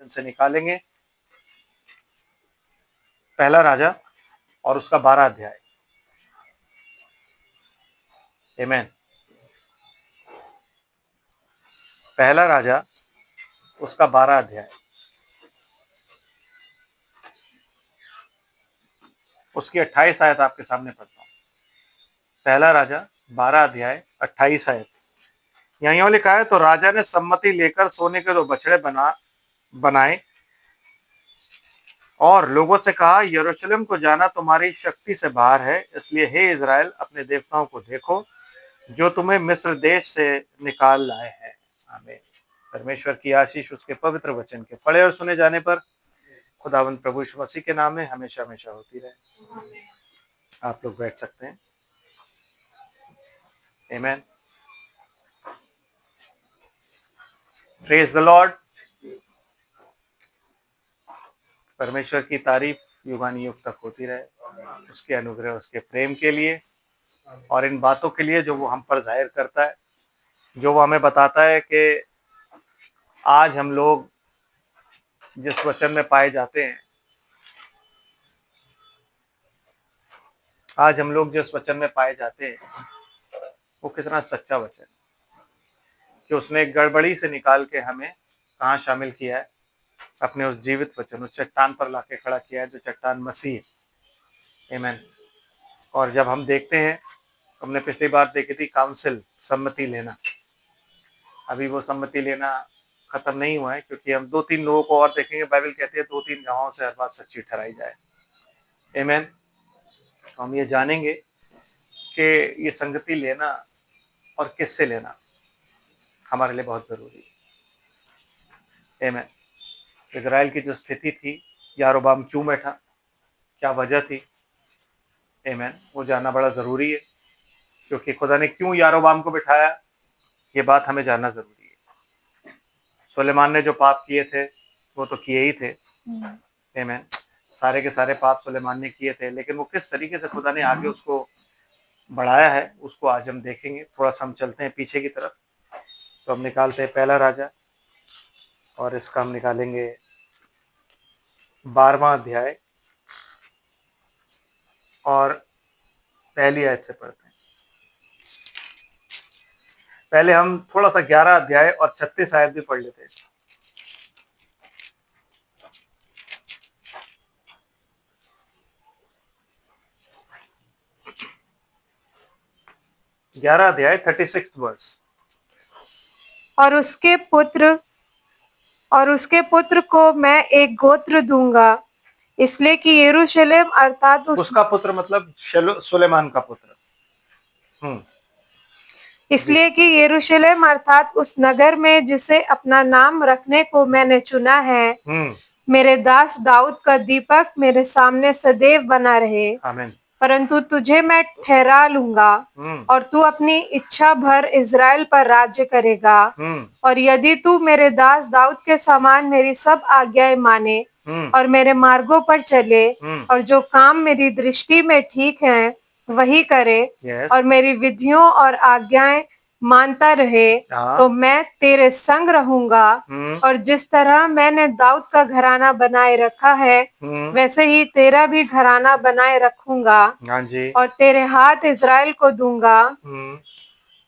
इनसे निकालेंगे। पहला राजा और उसका 12 अध्याय। आमीन। पहला राजा उसका 12 अध्याय, उसकी 28 आयत आपके सामने पढ़ता हूं। पहला राजा 12 अध्याय 28 आयत। यहां लिखा है, तो राजा ने सम्मति लेकर सोने के 2 बछड़े बनाए और लोगों से कहा, यरूशलेम को जाना तुम्हारी शक्ति से बाहर है, इसलिए हे इज़राइल अपने देवताओं को देखो जो तुम्हें मिस्र देश से निकाल लाए हैं। आमीन। परमेश्वर की आशीष उसके पवित्र वचन के पढ़े और सुने जाने पर खुदावंद प्रभु यीशु मसीह के नाम में हमेशा हमेशा होती रहे। आप लोग बैठ सकते हैं। आमीन। Praise the Lord. परमेश्वर की तारीफ युगानुयुग तक होती रहे, उसके अनुग्रह, उसके प्रेम के लिए और इन बातों के लिए जो वो हम पर जाहिर करता है, जो वो हमें बताता है कि आज हम लोग जिस वचन में पाए जाते हैं, आज हम लोग जिस वचन में पाए जाते हैं वो कितना सच्चा वचन है कि उसने एक गड़बड़ी से निकाल के हमें कहाँ शामिल किया है, अपने उस जीवित वचन, उस चट्टान पर लाके खड़ा किया है जो चट्टान मसीह है। आमीन। और जब हम देखते हैं, हमने पिछली बार देखी थी काउंसिल, सम्मति लेना। अभी वो सम्मति लेना खत्म नहीं हुआ है, क्योंकि हम 2-3 लोगों को और देखेंगे। बाइबल कहती है 2-3 गवाहों से हर बात सच्ची ठहराई जाए। आमीन। तो हम ये जानेंगे कि ये संगति लेना और किससे लेना हमारे लिए बहुत जरूरी है। आमीन। इजराइल की जो स्थिति थी, यारोबाम क्यों बैठा, क्या वजह थी, आमीन, वो जानना बड़ा जरूरी है। क्योंकि खुदा ने क्यों यारोबाम को बिठाया, ये बात हमें जानना जरूरी है। सुलेमान ने जो पाप किए थे वो तो किए ही थे। आमीन। सारे के सारे पाप सुलेमान ने किए थे, लेकिन वो किस तरीके से खुदा ने आगे उसको बढ़ाया है, उसको आज हम देखेंगे। थोड़ा सा हम चलते हैं पीछे की तरफ। तो हम निकालते हैं पहला राजा और इसका हम निकालेंगे 12वां अध्याय और पहली आयत से पढ़ते हैं। पहले हम थोड़ा सा 11 अध्याय और 36 आयत भी पढ़ लेते हैं। 11 अध्याय 36 वर्स। और उसके पुत्र को मैं एक गोत्र दूंगा, इसलिए कि यरूशलेम अर्थात उसका पुत्र मतलब सुलेमान का पुत्र। इसलिए कि यरूशलेम अर्थात उस नगर में जिसे अपना नाम रखने को मैंने चुना है, मेरे दास दाऊद का दीपक मेरे सामने सदैव बना रहे। आमीन। परंतु तुझे मैं ठहरा लूंगा और तू अपनी इच्छा भर इज़राइल पर राज्य करेगा। और यदि तू मेरे दास दाऊद के समान मेरी सब आज्ञाएं माने और मेरे मार्गों पर चले और जो काम मेरी दृष्टि में ठीक है वही करे और मेरी विधियों और आज्ञाएं मानता रहे, तो मैं तेरे संग रहूंगा और जिस तरह मैंने दाऊद का घराना बनाए रखा है वैसे ही तेरा भी घराना बनाए रखूंगा और तेरे हाथ इज़राइल को दूंगा।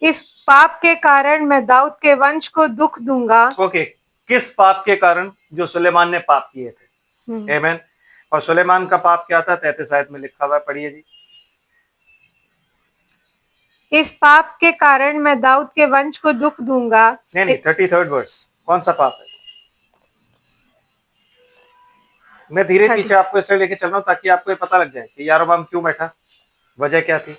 इस पाप के कारण मैं दाऊद के वंश को दुख दूंगा। ओके, किस पाप के कारण? जो सुलेमान ने पाप किए थे। आमीन। और सुलेमान का पाप क्या था? 33 आयत में लिखा हुआ है, पढ़िए जी। इस पाप के कारण मैं दाऊद के वंश को दुख दूंगा। नहीं, 33rd वर्स। कौन सा पाप है? मैं धीरे पीछे आपको इसलिए लेके चल रहा हूँ ताकि आपको ये पता लग जाए कि यारोबाम क्यों बैठा, वजह क्या थी।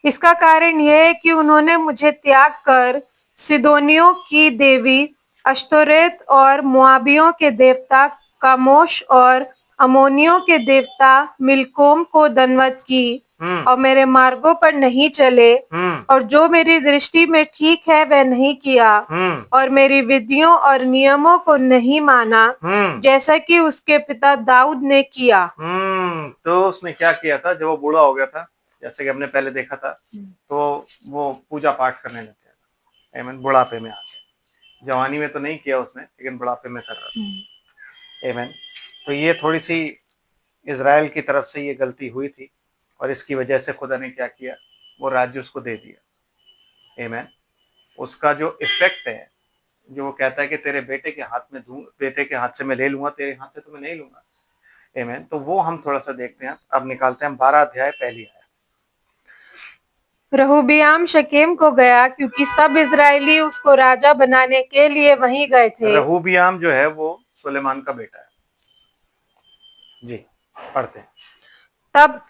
इसका कारण यह है कि उन्होंने मुझे त्याग कर सिदोनियों की देवी अश्तोरेत और मोआबियों के देवता कामोश और अमोनियों के देवता मिलकोम को दंडवत की और मेरे मार्गों पर नहीं चले और जो मेरी दृष्टि में ठीक है वह नहीं किया और मेरी विधियों और नियमों को नहीं माना, जैसा कि उसके पिता दाऊद ने किया। तो उसने क्या किया था? जब वो बूढ़ा हो गया था, जैसे कि हमने पहले देखा था, तो वो पूजा पाठ करने लग गया था। आमीन। बुढ़ापे में आ गया, जवानी में तो नहीं किया उसने, लेकिन बुढ़ापे में कर रहा था। आमीन। तो ये थोड़ी सी इजराइल की तरफ से ये गलती हुई थी, और इसकी वजह से खुदा ने क्या किया, वो राज्य उसको दे दिया। आमीन। उसका जो इफेक्ट है, जो वो कहता है कि तेरे बेटे के हाथ में दूं, बेटे के हाथ से मैं ले लूंगा, तेरे हाथ से तो मैं नहीं लूंगा। आमीन। तो वो हम थोड़ा सा देखते हैं। अब निकालते हैं 12 अध्याय पहली आयत। रहोबियाम शकेम को गया क्योंकि सब इजरायली उसको राजा बनाने के लिए वहीं गए थे। रहोबियाम जो है वो सुलेमान का बेटा है। जी, पढ़ते हैं। तब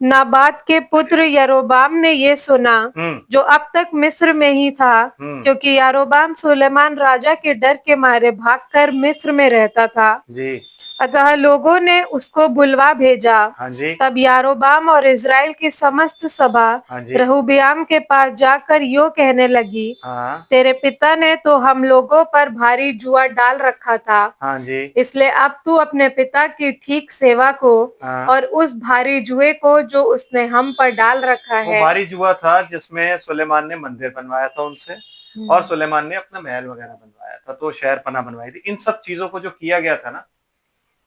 नाबात के पुत्र यारोबाम ने ये सुना, जो अब तक मिस्र में ही था, क्योंकि यारोबाम सुलेमान राजा के डर के मारे भागकर मिस्र में रहता था। जी। अतः लोगों ने उसको बुलवा भेजा। हाँ जी। तब यारोबाम और इजराइल की समस्त सभा हाँ जी। रहोबियाम के पास जाकर यो कहने लगी, हाँ। तेरे पिता ने तो हम लोगों पर भारी जुआ डाल रखा था। हाँ जी। इसलिए अब तू अपने पिता की ठीक सेवा को और उस भारी जुए को जो उसने हम पर डाल रखा वो है। भारी जुआ था जिसमें सुलेमान ने मंदिर बनवाया था उनसे, और सुलेमान ने अपना महल वगैरह बनवाया था, तो शहर पना बनवाई थी। इन सब चीजों को जो किया गया था ना,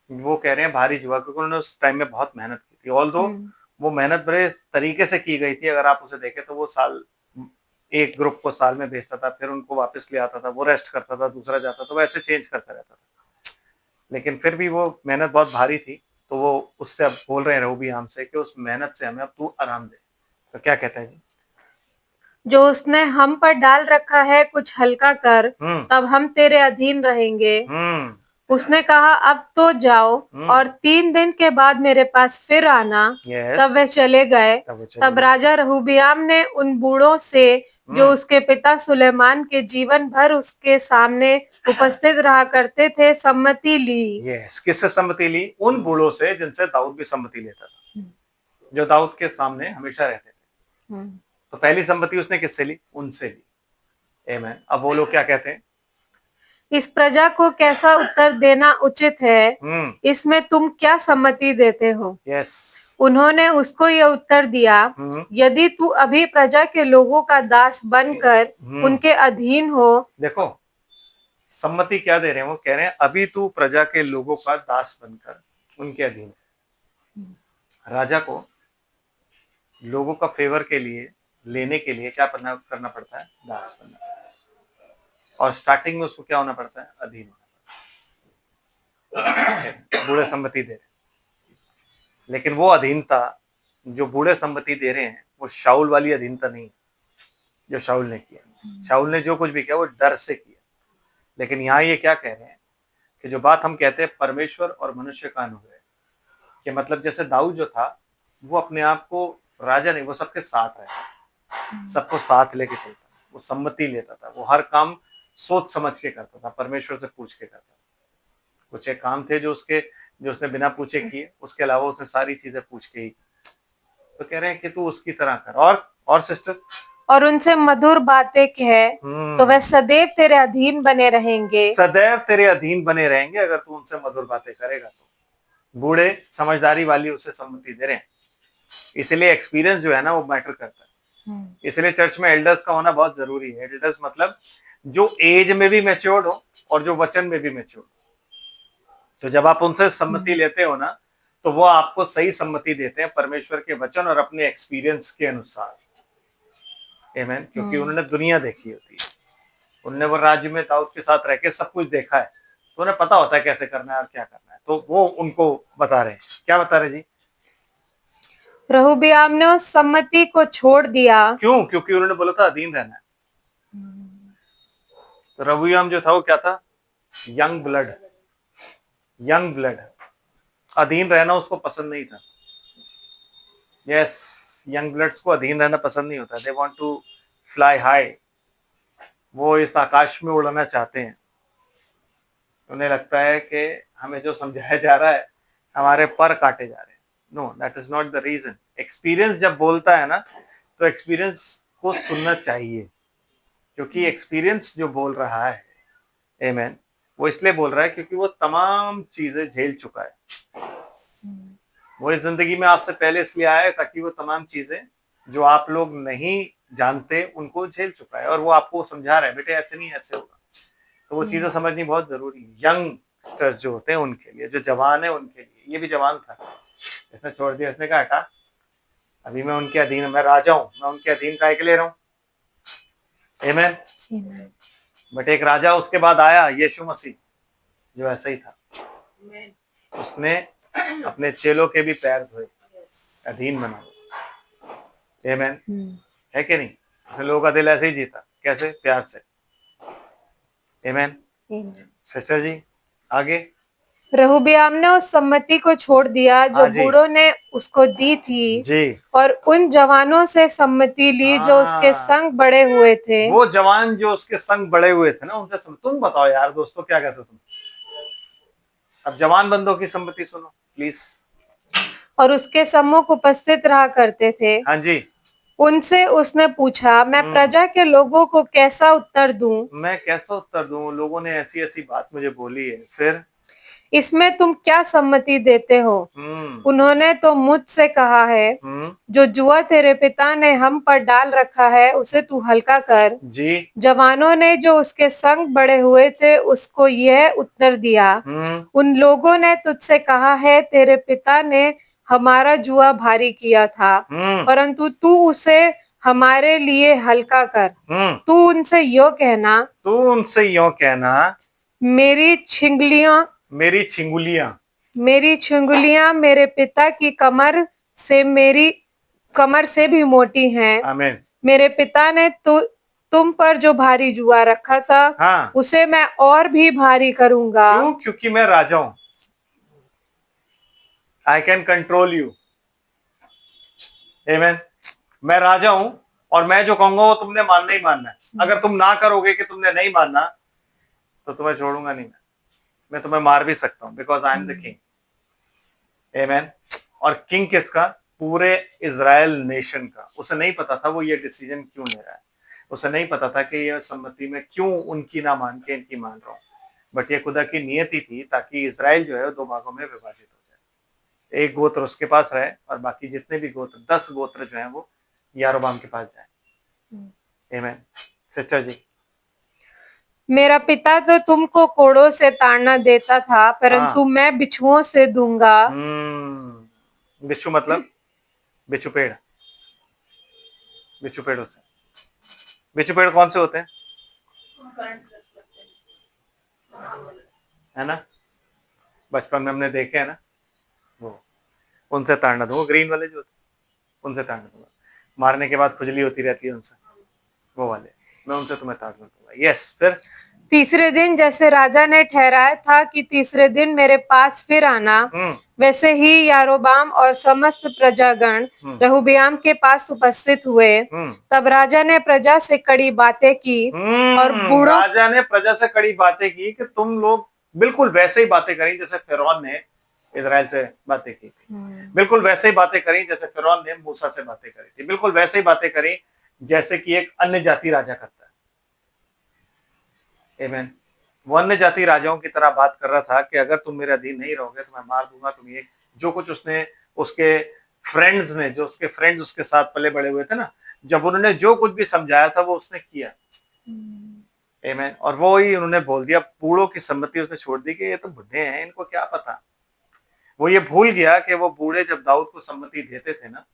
वो कह रहे हैं भारी जुआ, क्योंकि उन्होंने उस टाइम में बहुत मेहनत की थी। ऑल्दो वो मेहनत बड़े तरीके से की गई थी। अगर आप उसे देखें तो वो साल, एक ग्रुप को साल में भेजता था, फिर उनको वापस ले आता था, वो रेस्ट करता था, दूसरा जाता था, वो ऐसे चेंज करता रहता था। लेकिन फिर भी वो मेहनत बहुत भारी थी, तो वो उससे अब बोल रहे हैं रहोबियाम से कि उस मेहनत से हमें अब तू आराम दे। तो क्या कहता है जी? जो उसने हम पर डाल रखा है कुछ हल्का कर, तब हम तेरे अधीन रहेंगे। उसने कहा, अब तो जाओ और 3 दिन के बाद मेरे पास फिर आना। तब वे चले गए। तब राजा रहोबियाम ने उन बूढ़ों से, जो उसके पिता सुलेमान के जीवन भर उसके सामने उपस्थित रहा करते थे, सम्मति ली। किससे सम्मति ली? उन बूढ़ों से जिनसे दाऊद भी सम्मति लेता था, जो दाऊद के सामने हमेशा रहते थे। तो पहली सम्मति उसने किससे ली? उनसे ली। आमीन। अब वो लोग क्या कहते हैं? इस प्रजा को कैसा उत्तर देना उचित है, इसमें तुम क्या सम्मति देते हो? उन्होंने उसको यह उत्तर दिया, यदि तू अभी प्रजा के लोगों का दास बनकर उनके अधीन हो। देखो, सम्मति क्या दे रहे हैं? वो कह रहे हैं अभी तू प्रजा के लोगों का दास बनकर उनके अधीन है। राजा को लोगों का फेवर के लिए, लेने के लिए क्या करना पड़ता है? दास बनना। और स्टार्टिंग में उसको क्या होना पड़ता है? अधीन होना पड़ता है। बूढ़े सम्मति दे रहे, लेकिन वो अधीनता जो बूढ़े सम्मति दे रहे हैं, वो शाऊल वाली अधीनता नहीं जो शाऊल ने किया। शाऊल ने जो कुछ भी किया वो डर से किया। लेकिन यहाँ ये क्या कह रहे हैं कि जो बात हम कहते हैं परमेश्वर और मनुष्य का अनुभव है, कि मतलब जैसे दाऊद जो था, वो अपने आप को राजा नहीं, वो सबके साथ रहता, सबको साथ लेके चलता, वो सम्मति लेता था, वो हर काम सोच समझ के करता था, परमेश्वर से पूछ के करता था। कुछ एक काम थे जो उसने बिना पूछे किए, उसके अलावा उसने सारी चीजें पूछ के ही। तो कह रहे हैं कि तू उसकी तरह कर। और सिस्टर, और उनसे मधुर बातें कहे, तो वह सदैव तेरे अधीन बने रहेंगे। सदैव तेरे अधीन बने रहेंगे अगर तू उनसे मधुर बातें करेगा तो। बूढ़े समझदारी वाली उसे सम्मति दे रहे हैं। इसलिए एक्सपीरियंस जो है ना, वो मैटर करता है। इसलिए चर्च में एल्डर्स का होना बहुत जरूरी है। एल्डर्स मतलब जो एज में भी मैच्योर्ड हो और जो वचन में भी मैच्योर्ड हो। तो जब आप उनसे सम्मति लेते हो ना, तो वो आपको सही सम्मति देते हैं परमेश्वर के वचन और अपने एक्सपीरियंस के अनुसार। आमीन। क्योंकि उन्होंने दुनिया देखी होती है, उन्होंने वो राज्य में दाऊद के साथ रह के सब कुछ देखा है, तो उन्हें पता होता है कैसे करना है और क्या करना है। तो वो उनको बता रहे हैं। क्या बता रहे जी? रहोबियाम ने उस सम्मति को छोड़ दिया। क्यों? क्योंकि उन्होंने बोला था अधीन रहना है। तो रहोबियाम जो था वो क्या था? Young blood. अधीन रहना उसको पसंद नहीं था। यंग ब्लड्स को अधीन रहना पसंद नहीं होता। They want to fly high. वो इस आकाश में उड़ना चाहते हैं। उन्हें लगता है कि हमें जो समझाया जा रहा है, हमारे पर काटे जा रहे हैं। No, that is not the reason. Experience जब बोलता है ना, तो एक्सपीरियंस को सुनना चाहिए, क्योंकि एक्सपीरियंस जो बोल रहा है, आमीन, वो इसलिए बोल रहा है क्योंकि वो तमाम चीजें झेल चुका है। वो इस जिंदगी में आपसे पहले इसलिए आया है ताकि वो तमाम चीजें जो आप लोग नहीं जानते उनको झेल चुका है, और वो आपको समझा रहा है, बेटे ऐसे नहीं, ऐसे होगा। तो वो चीजें समझनी बहुत जरूरी है। यंगस्टर्स जो होते हैं उनके लिए, जो जवान है उनके लिए। ये भी जवान था, इसने छोड़ दिया, इसने कहा हटा, अभी मैं उनके अधीन, मैं राजा हूं, मैं उनके अधीन काहे के ले रहा हूं। आमेन। बट एक राजा उसके बाद आया, यीशु मसीह, जो ऐसा ही था। उसने अपने चेलों के भी पैर धोए, अधीन बना। आमेन, है कि नहीं। उसने लोगों का दिल ऐसे ही जीता, कैसे, प्यार से। आमेन। सिस्टर जी आगे। रहोबियाम ने उस सम्मति को छोड़ दिया जो हाँ जी। बूढ़ों ने उसको दी थी जी, और उन जवानों से सम्मति ली जो उसके हाँ, संग बड़े हुए थे। वो जवान जो उसके संग बड़े हुए थे ना, उनसे तुम बताओ यार दोस्तों, क्या कहते हो तुम। अब जवान बंदों की सम्मति सुनो प्लीज। और उसके सम्मुख उपस्थित रहा करते थे। हाँ जी। उनसे उसने पूछा, मैं प्रजा के लोगों को कैसा उत्तर दूं? मैं कैसा उत्तर दूं, लोगों ने ऐसी ऐसी बात मुझे बोली है। फिर इसमें तुम क्या सम्मति देते हो? उन्होंने तो मुझसे कहा है, जो जुआ तेरे पिता ने हम पर डाल रखा है उसे तू हल्का कर। जी। जवानों ने जो उसके संग बड़े हुए थे उसको यह उत्तर दिया, उन लोगों ने तुझसे कहा है, तेरे पिता ने हमारा जुआ भारी किया था, परंतु तू उसे हमारे लिए हल्का कर। तू उनसे यूं कहना, मेरी छिंगलियां मेरे पिता की कमर से भी मोटी हैं। आमीन। मेरे पिता ने तुम पर जो भारी जुआ रखा था, हाँ, उसे मैं और भी भारी करूंगा। क्यों? क्योंकि मैं राजा हूं। I can control you. आमीन। मैं राजा हूं और मैं जो कहूंगा वो तुमने मानना ही मानना है। अगर तुम ना करोगे कि तुमने नहीं मानना, तो तुम्हें छोड़ूंगा नहीं। मैं तुम्हें मार भी सकता हूं, because I am the king. आमीन। और किंग किसका? पूरे इजराइल नेशन का। उसे नहीं पता था वो ये डिसीजन क्यों ले रहा है। उसे नहीं पता था कि यह सम्मति में क्यों उनकी ना मान के इनकी मान रहा हूं। बट ये खुदा की नियति थी, ताकि इजराइल जो है दो भागों में विभाजित हो जाए। एक गोत्र उसके पास रहे और बाकी जितने भी गोत्र, 10 गोत्र जो है वो यारोबाम के पास जाए। आमीन। सिस्टर जी। मेरा पिता तो तुमको कोड़ों से ताड़ना देता था, परंतु मैं बिच्छुओं से दूंगा। बिच्छू मतलब बिच्छू पेड़। बिच्छू पेड़ों से। बिच्छू पेड़ कौन से होते हैं? है ना, बचपन में हमने देखे है ना, वो उनसे ताड़ना दूंगा। ग्रीन वाले जो होते हैं उनसे ताड़ना दूंगा। मारने के बाद खुजली होती रहती है उनसे, वो वाले, मैं उनसे तुम्हें ताड़ना दूंगा। यस। फिर तीसरे दिन जैसे राजा ने ठहराया था कि तीसरे दिन मेरे पास फिर आना, वैसे ही यारोबाम और समस्त प्रजागण रहोबियाम के पास उपस्थित हुए। तब राजा ने प्रजा से कड़ी बातें की और राजा ने प्रजा से कड़ी बातें की कि तुम लोग बिल्कुल वैसे ही बातें करी जैसे फिरौन ने इजराइल से बातें की थी। बिल्कुल वैसे ही बातें करी जैसे फिरौन ने मूसा से बातें करी थी। बिल्कुल वैसे ही बातें करी जैसे कि एक अन्य जाति राजा करता है। आमीन। वो अन्य जाति राजाओं की तरह बात कर रहा था कि अगर तुम मेरे अधीन नहीं रहोगे तो मैं मार दूंगा तुम्हें। ये जो कुछ उसने उसके फ्रेंड्स उसके साथ पले बड़े हुए थे ना, जब उन्होंने जो कुछ भी समझाया था वो उसने किया। आमीन। और वो ही उन्होंने बोल दिया, बूढ़ों की सम्मति उसने छोड़ दी कि ये तो बुढ़े हैं, इनको क्या पता। वो ये भूल गया कि वो बूढ़े जब दाऊद को सम्मति देते थे ना,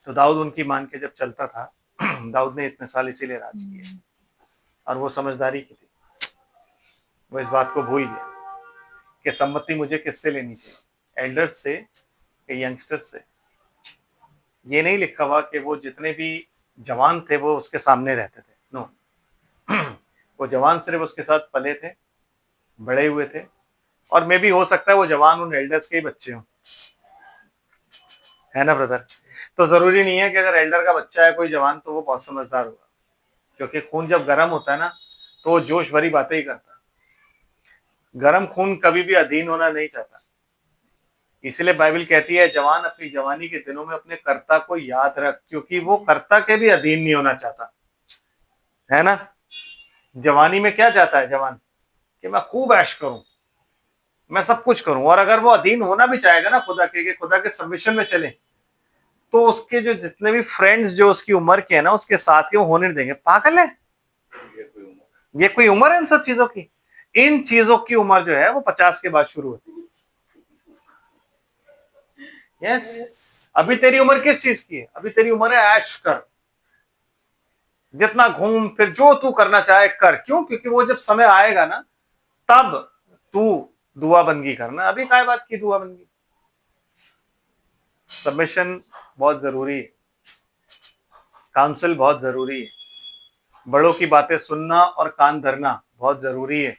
तो दाऊद उनकी मान के जब चलता था, दाऊद ने इतने साल इसीलिए राज किए, और वो समझदारी की थी। वो इस बात को भूल गया कि सम्मति मुझे किससे लेनी चाहिए, एल्डर्स से या यंगस्टर्स से। ये नहीं लिखा हुआ कि वो जितने भी जवान थे वो उसके सामने रहते थे, नो। वो जवान सिर्फ उसके साथ पले थे, बड़े हुए थे, और मे भी हो सकता है वो जवान उन एल्डर्स के ही बच्चे हों, है ना ब्रदर। तो जरूरी नहीं है कि अगर एल्डर का बच्चा है कोई जवान तो वो बहुत समझदार होगा, क्योंकि खून जब गर्म होता है ना तो वो जोश भरी बातें ही करता है। गर्म खून कभी भी अधीन होना नहीं चाहता। इसलिए बाइबल कहती है, जवान अपनी जवानी के दिनों में अपने कर्ता को याद रख, क्योंकि वो कर्ता के भी अधीन नहीं होना चाहता, है ना। जवानी में क्या चाहता है जवान? कि मैं खूब ऐश करूं, मैं सब कुछ करूं। और अगर वो अधीन होना भी चाहेगा ना खुदा के सबमिशन में चले, तो उसके जो जितने भी फ्रेंड्स जो उसकी उम्र के है ना, उसके साथ के वो होने नहीं देंगे। पागल है, ये कोई उम्र है इन सब चीजों की? इन चीजों की उम्र जो है वो 50 के बाद शुरू होती है। यस, अभी तेरी उम्र किस चीज की है? अभी तेरी उम्र है ऐश कर, जितना घूम फिर, जो तू करना चाहे कर। क्यों? क्योंकि वो जब समय आएगा ना, तब तू दुआ बंदगी करना। अभी काय बात की दुआ बंदगी? सबमिशन बहुत जरूरी है, काउंसिल बहुत जरूरी है, बड़ों की बातें सुनना और कान धरना बहुत जरूरी है।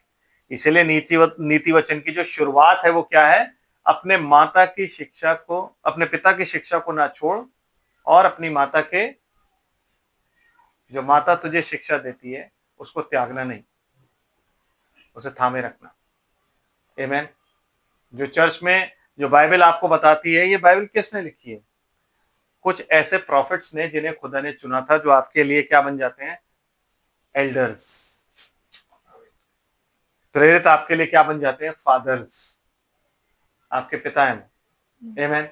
इसलिए नीति वचन की जो शुरुआत है वो क्या है? अपने माता की शिक्षा को, अपने पिता की शिक्षा को ना छोड़, और अपनी माता के, जो माता तुझे शिक्षा देती है उसको त्यागना नहीं, उसे थामे रखना। आमीन। जो चर्च में जो बाइबल आपको बताती है, ये बाइबल किसने लिखी है? कुछ ऐसे प्रॉफिट्स ने जिन्हें खुदा ने चुना था, जो आपके लिए क्या बन जाते हैं? एल्डर्स। प्रेरित आपके लिए क्या बन जाते हैं? फादर्स, आपके पिता हैं। आमीन।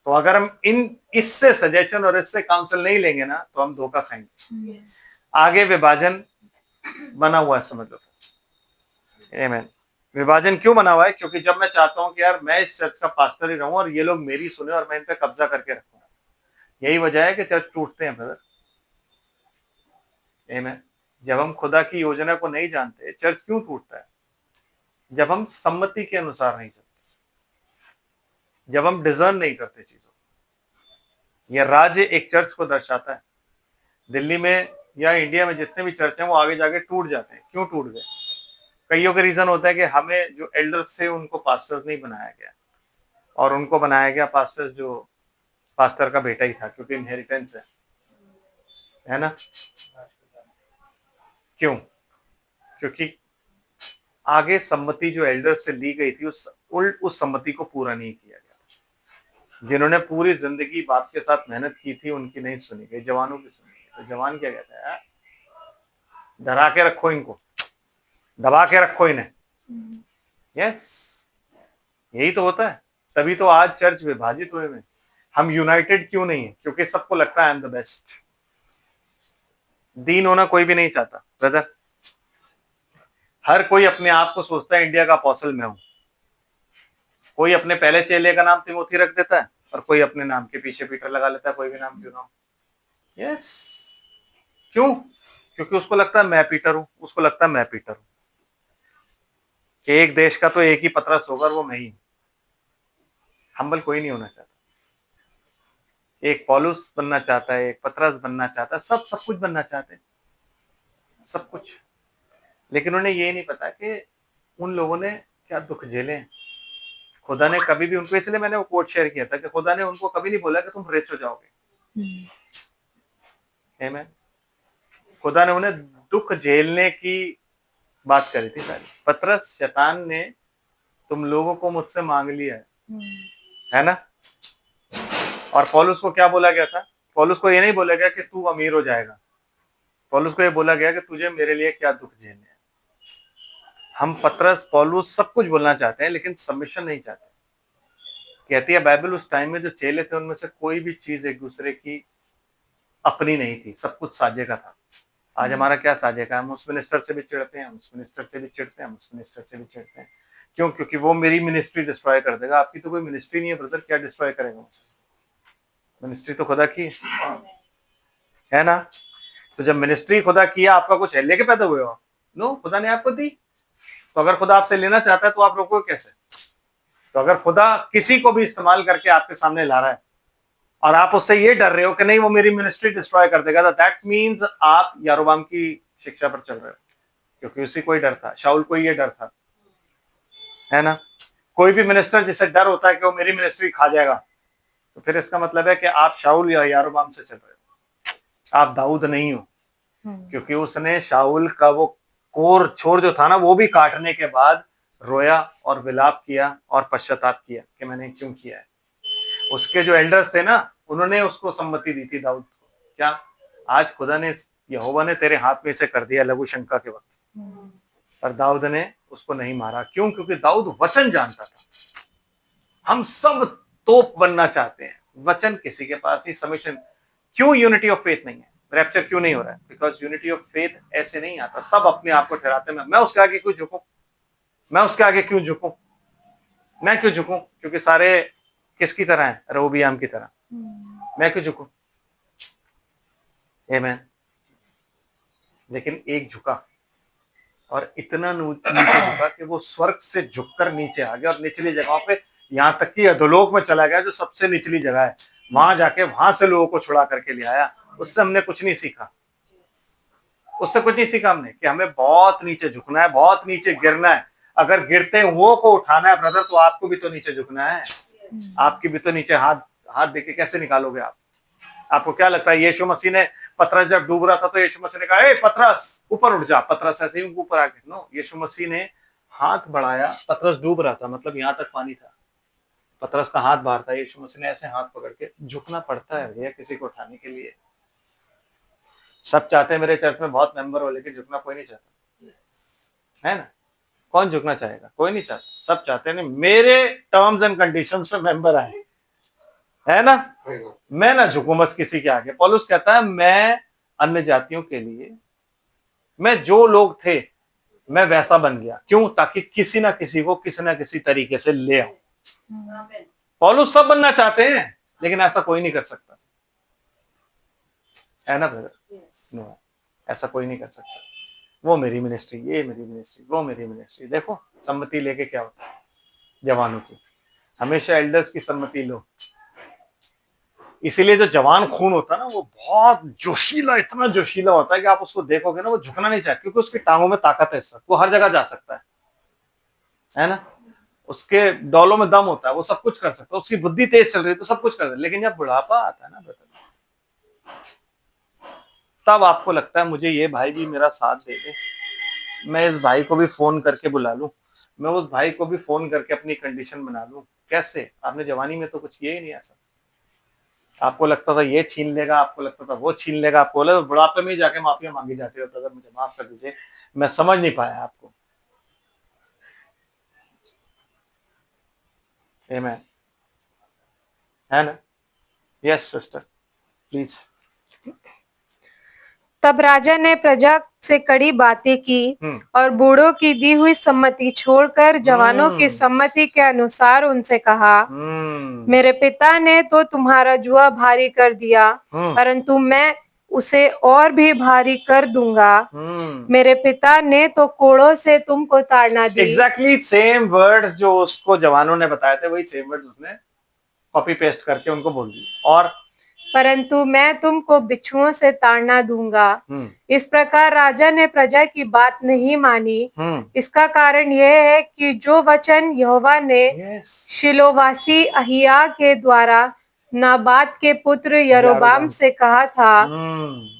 तो अगर हम इससे सजेशन और इससे काउंसिल नहीं लेंगे ना, तो हम धोखा खाएंगे। आगे विभाजन बना हुआ है, समझ लो। आमीन। विभाजन क्यों बना हुआ है? क्योंकि जब मैं चाहता हूं कि यार मैं इस चर्च का पास्टर ही रहूं और ये लोग मेरी सुने और मैं इन पे कब्जा करके रखूं, यही वजह है कि चर्च टूटते हैं ब्रदर। आमीन। जब हम खुदा की योजना को नहीं जानते, चर्च क्यों टूटता है? जब हम सम्मति के अनुसार नहीं चलते, जब हम डिजर्न नहीं करते चीजों। यह राज्य एक चर्च को दर्शाता है। दिल्ली में या इंडिया में जितने भी चर्च हैं वो आगे जाके टूट जाते हैं। क्यों टूट गए? कईयों का रीजन होता है कि हमें जो एल्डर्स थे उनको पास्टर्स नहीं बनाया गया, और उनको बनाया गया पास्टर्स जो पास्टर का बेटा ही था, क्योंकि इनहेरिटेंस है ना। क्यों? क्योंकि आगे सम्मति जो एल्डर्स से ली गई थी, उस सम्मति को पूरा नहीं किया गया। जिन्होंने पूरी जिंदगी बाप के साथ मेहनत की थी, उनकी नहीं सुनी गई, जवानों की सुनी गई। तो जवान क्या कहता है? डरा के रखो इनको, दबा के रखो इन्हें। यस, यही तो होता है। तभी तो आज चर्च विभाजित हुए हैं। हम यूनाइटेड क्यों नहीं है? क्योंकि सबको लगता है आई एम द बेस्ट। दीन होना कोई भी नहीं चाहता ब्रदर। हर कोई अपने आप को सोचता है इंडिया का अपोस्टल मैं हूं। कोई अपने पहले चेले का नाम तिमोथी रख देता है, और कोई अपने नाम के पीछे पीटर लगा लेता है, कोई भी नाम क्यों ना हो। यस, क्यों? क्योंकि उसको लगता है मैं पीटर हूं, उसको लगता है मैं पीटर हूं, कि एक देश का तो एक ही पतरस होगा, वो मैं ही हूं। हम्बल कोई नहीं होना चाहता। एक पौलुस बनना चाहता है, एक पतरस बनना चाहता है, सब कुछ बनना चाहते हैं, सब कुछ। लेकिन उन्हें ये नहीं पता कि उन लोगों ने क्या दुख झेले हैं। खुदा ने कभी भी उनको, इसलिए मैंने वो कोट शेयर किया था कि खुदा ने उनको कभी नहीं बोला कि तुम रिच हो जाओगे। आमीन। खुदा ने उन्हें दुख झेलने की बात करी थी सारी। पतरस, शैतान ने तुम लोगों को मुझसे मांग लिया है ना। और पौलुस को क्या बोला गया था? पौलुस को ये नहीं बोला गया कि तू अमीर हो जाएगा। पौलुस को ये बोला गया कि तुझे मेरे लिए क्या दुख झेलने हैं। हम पतरस, पौलुस सब कुछ बोलना चाहते हैं, लेकिन सबमिशन नहीं चाहते। कहती है बाइबल, उस टाइम में जो चेले थे उनमें से कोई भी चीज एक दूसरे की अपनी नहीं थी, सब कुछ साझे का था। आज हमारा क्या साझे का? हम उस मिनिस्टर से भी चिढ़ते हैं, हम उस मिनिस्टर से भी चिढ़ते हैं, हम उस मिनिस्टर से भी चिढ़ते हैं। क्यों? क्योंकि वो मेरी मिनिस्ट्री डिस्ट्रॉय कर देगा। आपकी तो कोई मिनिस्ट्री नहीं है ब्रदर, क्या डिस्ट्रॉय करेगा? मिनिस्ट्री तो खुदा की है ना। तो जब मिनिस्ट्री खुदा की है, आपका कुछ है लेके पैदा हुए हो? नो, खुदा ने आपको दी। तो अगर खुदा आपसे लेना चाहता है तो आप रोकोगे कैसे? तो अगर खुदा किसी को भी इस्तेमाल करके आपके सामने ला रहा है और आप उससे ये डर रहे हो कि नहीं वो मेरी मिनिस्ट्री डिस्ट्रॉय कर देगा, तो दैट मीन्स आप यारोबाम की शिक्षा पर चल रहे हो। क्योंकि उसी को ही डर था, शाऊल को ये डर था, है ना। कोई भी मिनिस्टर जिसे डर होता है कि वो मेरी मिनिस्ट्री खा जाएगा, तो फिर इसका मतलब है कि आप शाऊल या यारोबाम से चल रहे हो, आप दाऊद नहीं हो। क्योंकि उसने शाऊल का वो कोर छोर जो था ना, वो भी काटने के बाद रोया और विलाप किया और पश्चाताप किया कि मैंने क्यों किया है। उसके जो एल्डर्स थे ना, उन्होंने उसको सम्मति दी थी दाऊद को। क्या? आज खुदा ने, यहोवा ने तेरे हाथ में इसे कर दिया लघु शंका के वक्त, पर दाऊद ने उसको नहीं मारा। क्यों? क्योंकि दाऊद वचन जानता था। हम सब तोप बनना चाहते हैं, वचन किसी के पास ही सबमिशन। क्यों यूनिटी ऑफ फेथ नहीं है? रैप्चर क्यों नहीं हो रहा है? बिकॉज यूनिटी ऑफ फेथ ऐसे नहीं आता। सब अपने आप को ठहराते हैं, मैं उसके आगे क्यों झुकूं, मैं उसके आगे क्यों झुकूं, मैं क्यों झुकूं, क्योंकि सारे किसकी तरह हैं? रहोबियाम की तरह। मैं क्यों झुकूं? आमीन। लेकिन एक झुका और इतना नीचे झुका कि वो स्वर्ग से झुककर नीचे आ गया और निचली जगहों पे, यहां तक कि अधोलोक में चला गया, जो सबसे निचली जगह है, वहां जाके वहां से लोगों को छुड़ा करके ले आया। उससे हमने कुछ नहीं सीखा, उससे कुछ नहीं सीखा हमने कि हमें बहुत नीचे झुकना है, बहुत नीचे गिरना है। अगर गिरते हुओं को उठाना है ब्रदर, तो आपको भी तो नीचे झुकना है। आपकी भी तो नीचे हाथ हाथ देके कैसे निकालोगे आप? आपको क्या लगता है यीशु मसीह ने, पतरस जब डूब रहा था तो यीशु मसीह ने कहा, ए पतरस ऊपर उठ जा, पतरस ऐसे ही ऊपर आके? नो, यीशु मसीह ने हाथ बढ़ाया। पतरस डूब रहा था, मतलब यहां तक पानी था, पतरस का हाथ बाहर था, यीशु मसीह ने ऐसे हाथ पकड़ के, झुकना पड़ता है भैया किसी को उठाने के लिए। सब चाहते हैं मेरे चर्च में बहुत मेंबर हो, लेकिन झुकना कोई नहीं चाहता, है ना? कौन झुकना चाहेगा? कोई नहीं चाहता। सब चाहते हैं मेरे टर्म्स एंड कंडीशंस पे मेंबर आए, है ना? मैं ना झुकूं बस किसी के आगे। पौलुस कहता है मैं अन्य जातियों के लिए, मैं जो लोग थे मैं वैसा बन गया। क्यों? ताकि किसी ना किसी को किसी ना किसी तरीके से ले आऊं। पौलुस सब बनना चाहते हैं, लेकिन ऐसा कोई नहीं कर सकता, है ना ब्रदर? नो, ऐसा कोई नहीं कर सकता। वो मेरी मिनिस्ट्री, ये मेरी मिनिस्ट्री, वो मेरी मिनिस्ट्री। देखो सम्मति लेके क्या होता है जवानों की, हमेशा एल्डर्स की सम्मति लो। इसीलिए जो जवान खून होता है ना, वो बहुत जोशीला, इतना जोशीला होता है कि आप उसको देखोगे ना, वो झुकना नहीं चाहता, क्योंकि उसकी टांगों में ताकत है, वो हर जगह जा सकता है ना? उसके डौलों में दम होता है, वो सब कुछ कर सकता है, उसकी बुद्धि तेज चल रही है तो सब कुछ कर सकता है। लेकिन जब बुढ़ापा आता है ना ब्रदर, तब आपको लगता है मुझे ये भाई भी मेरा साथ दे दे, मैं इस भाई को भी फोन करके बुला लूं, मैं उस भाई को भी फोन करके अपनी कंडीशन बना लूं। कैसे? आपने जवानी में तो कुछ किया ही नहीं ऐसा। आपको लगता था ये छीन लेगा, आपको लगता था वो छीन लेगा, आपको लगा बुढ़ापे में जाके माफिया मांगी जाती है, ब्रदर मुझे माफ कर दीजिए, मैं समझ नहीं पाया आपको। आमीन, है ना? Yes sister please. तब राजा ने प्रजा से कड़ी बातें की और बूढ़ों की दी हुई सम्मति छोड़कर जवानों की सम्मति के अनुसार उनसे कहा, मेरे पिता ने तो तुम्हारा जुआ भारी कर दिया, परंतु मैं उसे और भी भारी कर दूंगा। मेरे पिता ने तो कोड़ों से तुमको ताड़ना दी। एग्जैक्टली सेम वर्ड्स जो उसको जवानों ने बताए थे, वही सेम वर्ड्स उसने कॉपी पेस्ट करके उनको बोल दिए। और परंतु मैं तुमको बिच्छुओं से ताड़ना दूंगा। इस प्रकार राजा ने प्रजा की बात नहीं मानी। इसका कारण यह है कि जो वचन यहोवा ने शिलोवासी अहिया के द्वारा नाबात के पुत्र यरोबाम से कहा था,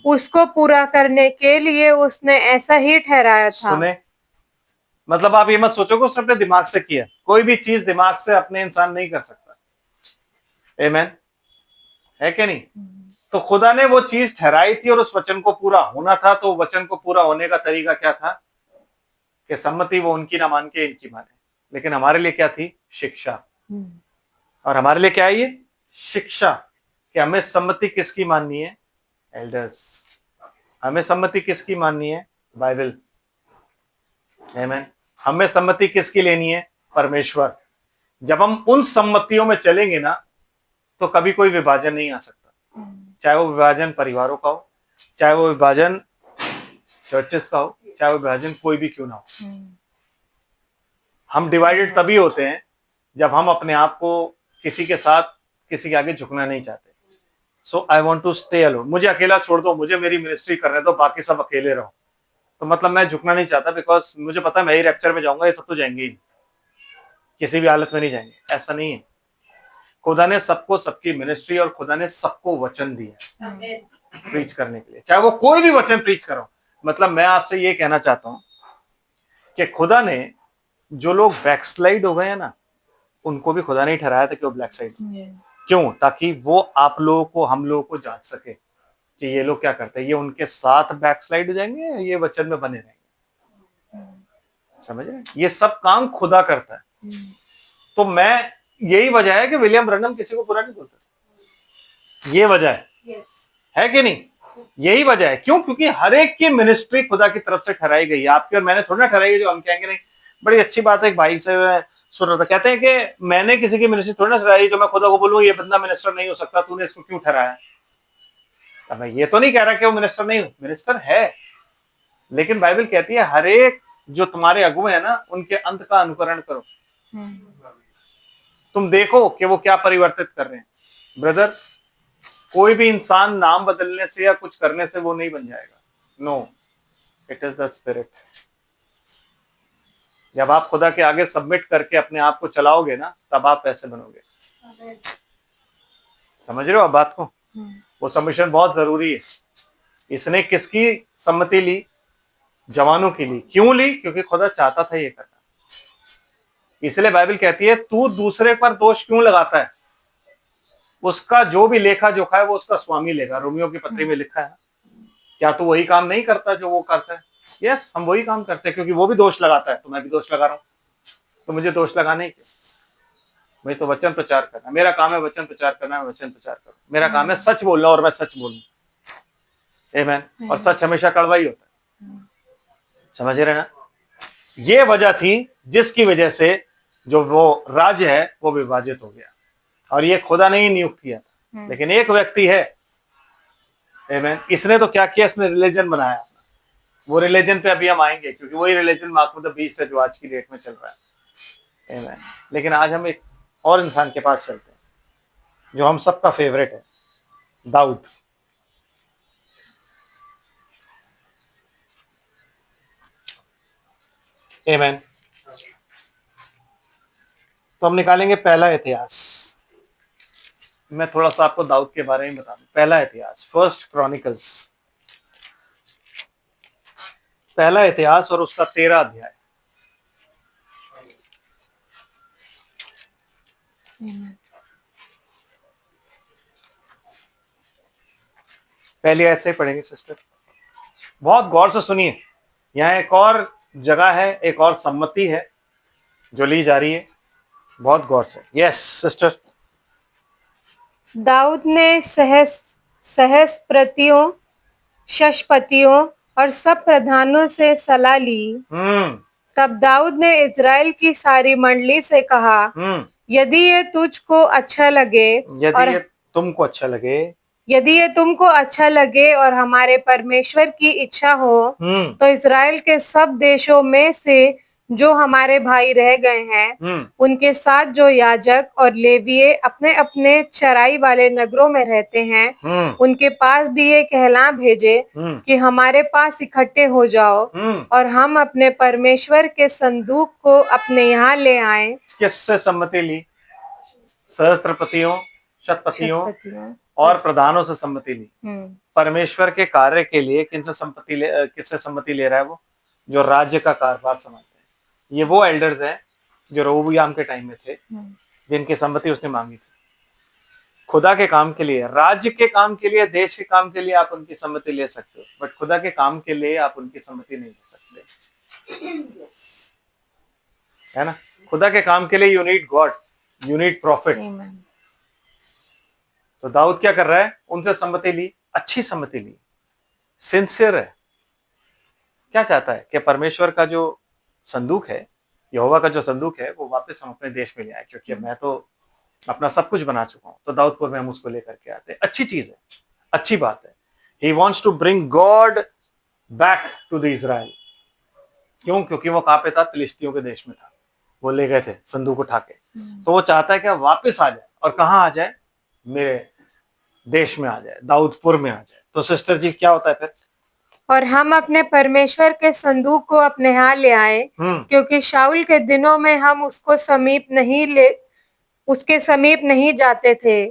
उसको पूरा करने के लिए उसने ऐसा ही ठहराया था। सुने, मतलब आप ये मत सोचो कि उसने अपने दिमाग से किया। कोई भी चीज दिमाग से अपने इंसान नहीं कर सकता। आमीन, है कि नहीं? तो खुदा ने वो चीज ठहराई थी और उस वचन को पूरा होना था। तो वचन को पूरा होने का तरीका क्या था? कि सम्मति वो उनकी ना मान के इनकी माने। लेकिन हमारे लिए क्या थी? शिक्षा। और हमारे लिए क्या है ये? शिक्षा, कि हमें सम्मति किसकी माननी है? एल्डर्स। हमें सम्मति किसकी माननी है? बाइबल। आमीन। हमें सम्मति किसकी लेनी है? परमेश्वर। जब हम उन सम्मतियों में चलेंगे ना, तो कभी कोई विभाजन नहीं आ सकता। चाहे वो विभाजन परिवारों का हो, चाहे वो विभाजन चर्चेस का हो, चाहे वो विभाजन कोई भी क्यों ना हो। हम डिवाइडेड तभी होते हैं जब हम अपने आप को किसी के साथ, किसी के आगे झुकना नहीं चाहते। So I want to stay alone. मुझे अकेला छोड़ दो, मुझे मेरी मिनिस्ट्री करने दो, बाकी सब अकेले रहो। तो मतलब मैं झुकना नहीं चाहता, बिकॉज मुझे पता है मैं ही रैप्चर में जाऊंगा, ये सब तो जाएंगे ही, किसी भी हालत में नहीं जाएंगे। ऐसा नहीं है। खुदा ने सबको सबकी मिनिस्ट्री और खुदा ने सबको वचन दिया प्रीच करने के लिए, चाहे वो कोई भी वचन प्रीच करो। मतलब मैं आपसे ये कहना चाहता हूं कि खुदा ने जो लोग बैकस्लाइड हो गए हैं ना, उनको भी खुदा ने ही ठहराया था कि वो ब्लैक साइड। क्यों? ताकि वो आप लोगों को, हम लोगों को जांच सके कि ये लोग क्या करते हैं। ये उनके साथ बैकस्लाइड हो जाएंगे, ये वचन में बने रहेंगे। समझ रहे? ये सब काम खुदा करता है। तो मैं, यही वजह है कि विलियम ब्रनम किसी को बुरा नहीं बोलता। ये वजह है कि नहीं? यही वजह है। क्यों? क्योंकि हर एक की मिनिस्ट्री खुदा की तरफ से ठहराई गई है। आपकी और मैंने थोड़ी ना ठहराई है जो हम कहेंगे नहीं। बड़ी अच्छी बात है, एक भाई से सुन रहा था, कहते हैं कि मैंने किसी की मिनिस्ट्री थोड़ी ना ठहराई जो मैं खुदा को बोलूं ये बंदा मिनिस्टर नहीं हो सकता, तूने इसको क्यों ठहराया। अब मैं ये तो नहीं कह रहा कि वो मिनिस्टर नहीं हो, मिनिस्टर है, लेकिन बाइबल कहती है हर एक जो तुम्हारे अगुए है ना उनके अंत का अनुकरण करो। तुम देखो कि वो क्या परिवर्तित कर रहे हैं। ब्रदर, कोई भी इंसान नाम बदलने से या कुछ करने से वो नहीं बन जाएगा। No, it is the spirit. जब आप खुदा के आगे सबमिट करके अपने आप को चलाओगे ना, तब आप ऐसे बनोगे। समझ रहे हो आप बात को? वो सबमिशन बहुत जरूरी है। इसने किसकी सम्मति ली? जवानों की ली। क्यों ली? क्योंकि खुदा चाहता था ये करना। इसलिए बाइबल कहती है तू दूसरे पर दोष क्यों लगाता है? उसका जो भी लेखा जोखा है वो उसका स्वामी लेगा। रोमियो की पत्री में लिखा है। क्या तू वही काम नहीं करता जो वो करता है? यस, हम वही काम करते हैं, क्योंकि वो भी दोष लगाता है तो मैं भी दोष लगा रहा हूं। तो मुझे दोष लगाने ही, मुझे तो वचन प्रचार करना, मेरा काम है वचन प्रचार करना, मैं वचन प्रचार करूं। मेरा काम है सच बोलना और मैं सच बोलूं। आमीन। और सच हमेशा कड़वा ही होता है। समझ रहे ना? ये वजह थी जिसकी वजह से जो वो राज्य है वो विभाजित हो गया। और ये खुदा ने ही नियुक्त किया था, लेकिन एक व्यक्ति है, आमीन, इसने तो क्या किया, इसने रिलीजन बनाया। वो रिलीजन पे अभी हम आएंगे, क्योंकि वही religion mark of the beast है जो आज की डेट में चल रहा है। आमीन। लेकिन आज हम एक और इंसान के पास चलते हैं जो हम सबका फेवरेट है, दाऊद। आमीन। तो हम निकालेंगे पहला इतिहास। मैं थोड़ा सा आपको दाऊद के बारे में बता दूं। पहला इतिहास, फर्स्ट क्रॉनिकल्स, पहला इतिहास और उसका 13 अध्याय। पहले ऐसे ही पढ़ेंगे सिस्टर, बहुत गौर से सुनिए। यहाँ एक और जगह है, एक और सम्मति है जो ली जा रही है, बहुत गौर से। Yes sister. दाऊद ने सहस्त्रपतियों, शशपतियों और सब प्रधानों से सलाह ली। तब दाऊद ने इजराइल की सारी मंडली से कहा, यदि ये तुझको अच्छा लगे, यदि ये तुमको अच्छा लगे, यदि ये तुमको अच्छा लगे और हमारे परमेश्वर की इच्छा हो, तो इजराइल के सब देशों में से जो हमारे भाई रह गए हैं, उनके साथ जो याजक और लेवीय अपने अपने चराई वाले नगरों में रहते हैं, उनके पास भी ये कहला भेजे कि हमारे पास इकट्ठे हो जाओ और हम अपने परमेश्वर के संदूक को अपने यहाँ ले आए। किससे सम्मति ली? सहस्त्रपतियों, शतपतियों और प्रधानों से सम्मति ली। परमेश्वर के कार्य के लिए किससे सम्मति ले रहा है? वो जो राज्य का कारोबार संभालते हैं। ये वो एल्डर्स हैं जो रोबोयाम के टाइम में थे, जिनकी सम्मति उसने मांगी थी। खुदा के काम के लिए, राज्य के काम के लिए, देश के काम के लिए आप उनकी सम्मति ले सकते हो, बट खुदा के काम के लिए आप उनकी सम्मति नहीं ले सकते, है ना? खुदा के काम के लिए you need God, you need profit. तो दाऊद क्या कर रहा है? उनसे सम्मति ली, अच्छी सम्मति ली, सिंसियर है। क्या चाहता है कि परमेश्वर का जो संदूक है, यहोवा का जो संदूक है, वो वापस हम अपने देश में ले आए, क्योंकि मैं तो अपना सब कुछ बना चुका हूं। तो दाऊदपुर में हम उसको लेकर के आते हैं। अच्छी चीज है, अच्छी बात है। He wants to bring God back to the Israel. क्यों? क्योंकि वो कहां पे था? फिलिस्तियों के देश में था। वो ले गए थे संदूक उठा के। तो वो चाहता है कि वापस आ जाए, और कहां आ जाए? मेरे देश में आ जाए, दाऊदपुर में आ जाए। तो सिस्टर जी क्या होता है फिर? और हम अपने परमेश्वर के संदूक को अपने यहाँ ले आए, क्योंकि शाऊल के दिनों में हम उसके समीप नहीं जाते थे।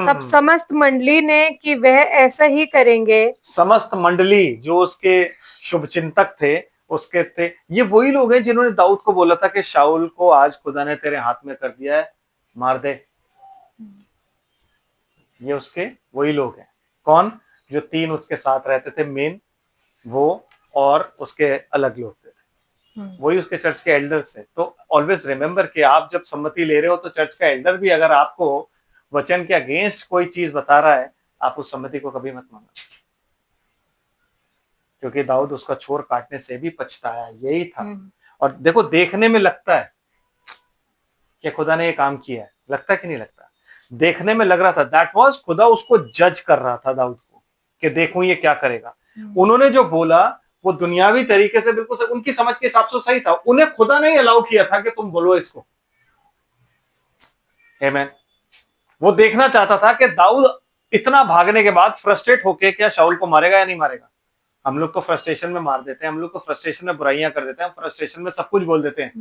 तब समस्त मंडली ने कि वह ऐसा ही करेंगे। समस्त मंडली जो उसके शुभचिंतक थे, उसके थे, ये वही लोग हैं जिन्होंने दाऊद को बोला था कि शाऊल को आज खुदा ने तेरे हाथ में कर दिया है, मार दे। ये उसके वही लोग हैं। कौन? जो 3 उसके साथ रहते थे मेन, वो और उसके अलग लोग थे, वही उसके चर्च के एल्डर्स थे। तो ऑलवेज रिमेंबर कि आप जब सम्मति ले रहे हो तो चर्च का एल्डर भी अगर आपको वचन के अगेंस्ट कोई चीज बता रहा है, आप उस सम्मति को कभी मत मानना। क्योंकि दाऊद उसका छोर काटने से भी पछताया, यही था। और देखो, देखने में लगता है कि खुदा ने ये काम किया है, लगता है कि नहीं लगता? देखने में लग रहा था दैट वाज खुदा उसको जज कर रहा था दाऊद को, कि देखूं ये क्या करेगा। उन्होंने जो बोला वो दुनियावी तरीके से बिल्कुल सही, उनकी समझ के हिसाब से सही था, उन्हें खुदा ने अलाउ किया था कि तुम बोलो इसको। आमीन। वो देखना चाहता था कि दाऊद इतना भागने के बाद फ्रस्ट्रेट होके क्या शाऊल को मारेगा या नहीं मारेगा। हम लोग तो फ्रस्ट्रेशन में मार देते हैं, हम लोग तो फ्रस्ट्रेशन में बुराइयां कर देते हैं, फ्रस्ट्रेशन में सब कुछ बोल देते हैं।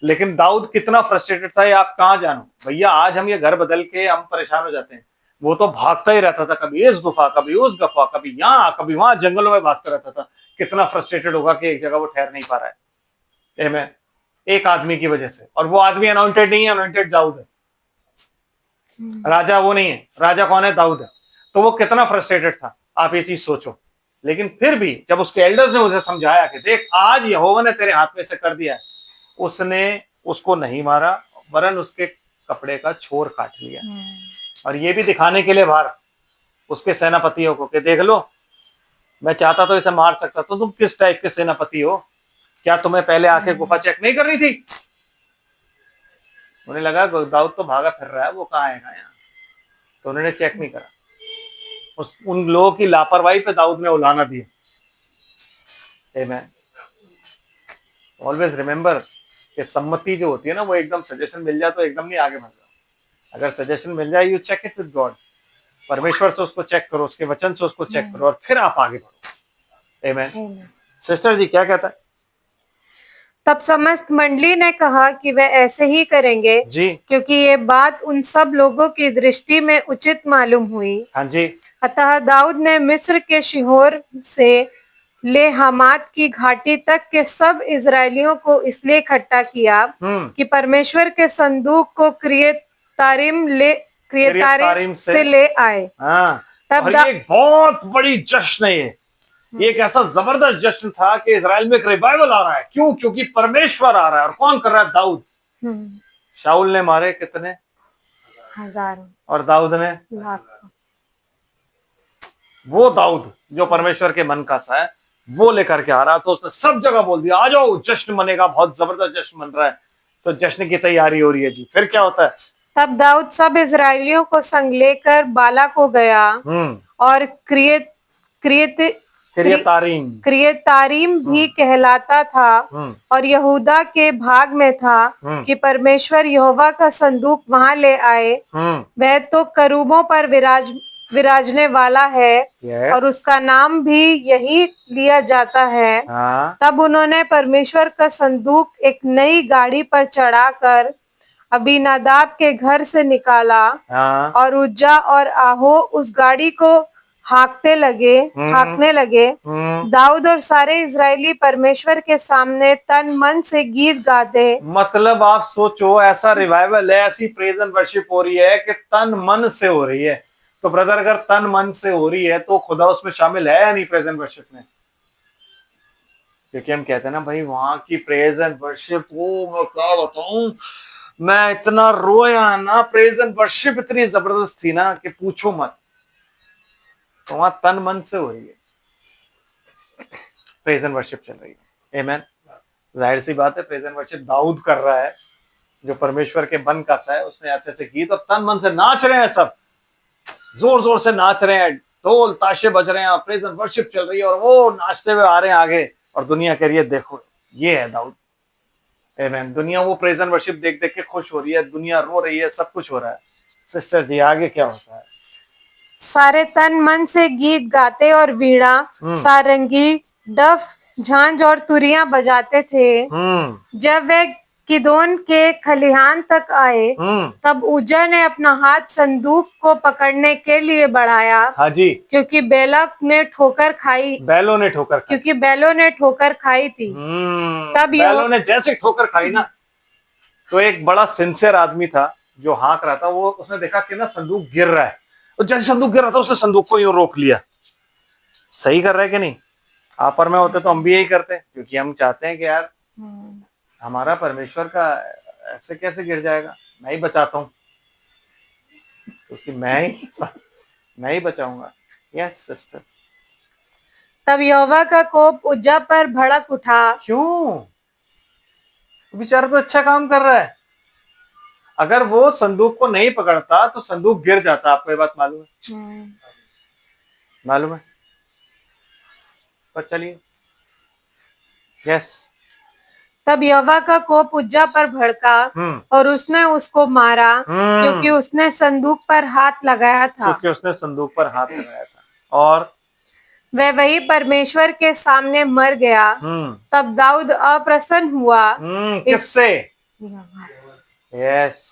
लेकिन दाऊद कितना फ्रस्ट्रेटेड था ये आप कहां जानो भैया। आज हम ये घर बदल के हम परेशान हो जाते हैं, वो तो भागता ही रहता था, कभी इस गुफा, कभी उस गुफा, कभी यहाँ, कभी वहां, जंगलों में भागता रहता था। कितना फ्रस्ट्रेटेड होगा कि एक जगह वो ठहर नहीं पा रहा है। आमीन। एक आदमी की वजह से, और वो आदमी अनॉइंटेड नहीं है, अनॉइंटेड दाऊद है। राजा वो नहीं है, राजा कौन है? दाऊद है। तो वो कितना फ्रस्ट्रेटेड था, आप ये चीज सोचो। लेकिन फिर भी जब उसके एल्डर्स ने उसे समझाया कि देख आज यहोवा ने तेरे हाथ में से कर दिया है, उसने उसको नहीं मारा, वरन उसके कपड़े का छोर काट लिया। और ये भी दिखाने के लिए बाहर उसके सेनापतियों को कि देख लो, मैं चाहता तो इसे मार सकता, तो तुम किस टाइप के सेनापति हो? क्या तुम्हें पहले आके गुफा चेक नहीं करनी थी? उन्हें लगा दाऊद तो भागा फिर रहा है, वो कहाँ आएगा यहाँ, तो उन्होंने चेक नहीं करा। उन लोगों की लापरवाही पे दाऊद ने उलाहना दी। आमीन। ऑलवेज रिमेंबर कि सम्मति जो होती है ना, वो एकदम सजेशन मिल जाए तो एकदम नहीं आगे बढ़ जाओ। अगर सजेशन मिल जाए, you check it with God, परमेश्वर से उसको चेक करो, उसके वचन से उसको चेक करो, और फिर आप आगे बढ़ो। आमीन। सिस्टर जी क्या कहता है? तब समस्त मंडली ने कहा कि वे ऐसे ही करेंगे जी। क्योंकि ये बात उन सब लोगों की दृष्टि में उचित मालूम हुई। हाँ जी। अतः दाऊद ने मिस्र के शिहोर से ले हमात की घाटी तक के सब इजरायलियों को इसलिए इकट्ठा किया कि परमेश्वर के संदूक को क्रियतारिम से ले आए। हाँ। तब और ये बहुत बड़ी जश्न है, ये एक ऐसा जबरदस्त जश्न था कि इजराइल में एक रिवाइवल आ रहा है। क्यों? क्योंकि परमेश्वर आ रहा है। और कौन कर रहा है? दाऊद। शाऊल ने मारे कितने? हजारों, और दाऊद ने लाखों। वो दाऊद जो परमेश्वर के मन का सा है, वो लेकर के आ रहा, तो उसने सब जगह बोल दिया आ जाओ, जश्न मनेगा, बहुत जबरदस्त जश्न मन रहा है। तो जश्न की तैयारी हो रही है जी। फिर क्या होता है? तब दाऊद सब इजरायलियों को संग लेकर बाला को गया और क्रियतारीम भी कहलाता था और यहूदा के भाग में था कि परमेश्वर यहोवा का संदूक वहां ले आए। वह तो करूबों पर विराजने वाला है और उसका नाम भी यही लिया जाता है। तब उन्होंने परमेश्वर का संदूक एक नई गाड़ी पर चढ़ाकर अबीनादाब के घर से निकाला और उज्जा और आहो उस गाड़ी को हाँकने लगे। दाऊद और सारे इजरायली परमेश्वर के सामने तन मन से गीत गाते। मतलब आप सोचो, ऐसा रिवाइवल है, ऐसी प्रेज एंड वर्शिप हो रही है कि तन मन से हो रही है। तो ब्रदर अगर तन मन से हो रही है तो खुदा उसमें शामिल है या नहीं प्रेज एंड वर्शिप में? क्योंकि हम कहते हैं ना भाई वहां की प्रेज एंड वर्शिप, वो मैं क्या बताऊं, मैं इतना रोया ना, प्रेज एंड वर्शिप इतनी जबरदस्त थी ना कि पूछो मत। तो वहां तन मन से हो रही है, प्रेज एंड वर्शिप चल रही है। आमीन। जाहिर सी बात है प्रेज एंड वर्शिप दाऊद कर रहा है जो परमेश्वर के मन का सा है। उसने ऐसे ऐसे गीत और तन मन से नाच रहे हैं, सब जोर जोर से नाच रहे हैं, ढोल ताशे बज रहे हैं, प्रेज एंड वर्शिप चल रही है और वो नाचते हुए आ रहे हैं आगे। और दुनिया कह रही है देखो ये है दाऊद। आमीन। दुनिया वो प्रेज एंड वर्शिप देख देख के खुश हो रही है, दुनिया रो रही है, सब कुछ हो रहा है। सिस्टर जी आगे क्या होता है? सारे तन मन से गीत गाते और वीणा, सारंगी, डफ, झांझ और तुरियां बजाते थे। जब वे किदोन के खलिहान तक आए तब उज्जा ने अपना हाथ संदूक को पकड़ने के लिए बढ़ाया। हाँ जी। क्योंकि बैलों ने ठोकर खाई थी। तब बैलों ने जैसे ठोकर खाई ना, तो एक बड़ा सिंसियर आदमी था जो हाँक रहा था, वो उसने देखा कि ना संदूक गिर रहा है, तो जैसे संदूक गिर रहा था उसने संदूक को यूं रोक लिया। सही कर रहा है कि नहीं? आप पर में होते तो हम भी यही करते, क्योंकि हम चाहते हैं कि यार हमारा परमेश्वर का ऐसे कैसे गिर जाएगा, मैं ही बचाता हूँ, क्योंकि मैं ही बचाऊंगा। Yes sister. तब यहोवा का कोप उज्जा पर भड़क उठा। क्यों? बेचारा तो अच्छा काम कर रहा है। अगर वो संदूक को नहीं पकड़ता तो संदूक गिर जाता। आपको ये बात मालूम है? मालूम है? पर चलिए, यस। तब यहोवा का कोप उज्जा पर भड़का और उसने उसको मारा, क्योंकि उसने संदूक पर हाथ लगाया था। क्योंकि उसने संदूक पर हाथ लगाया था और वह वही परमेश्वर के सामने मर गया। तब दाऊद अप्रसन्न हुआ। किससे? यस,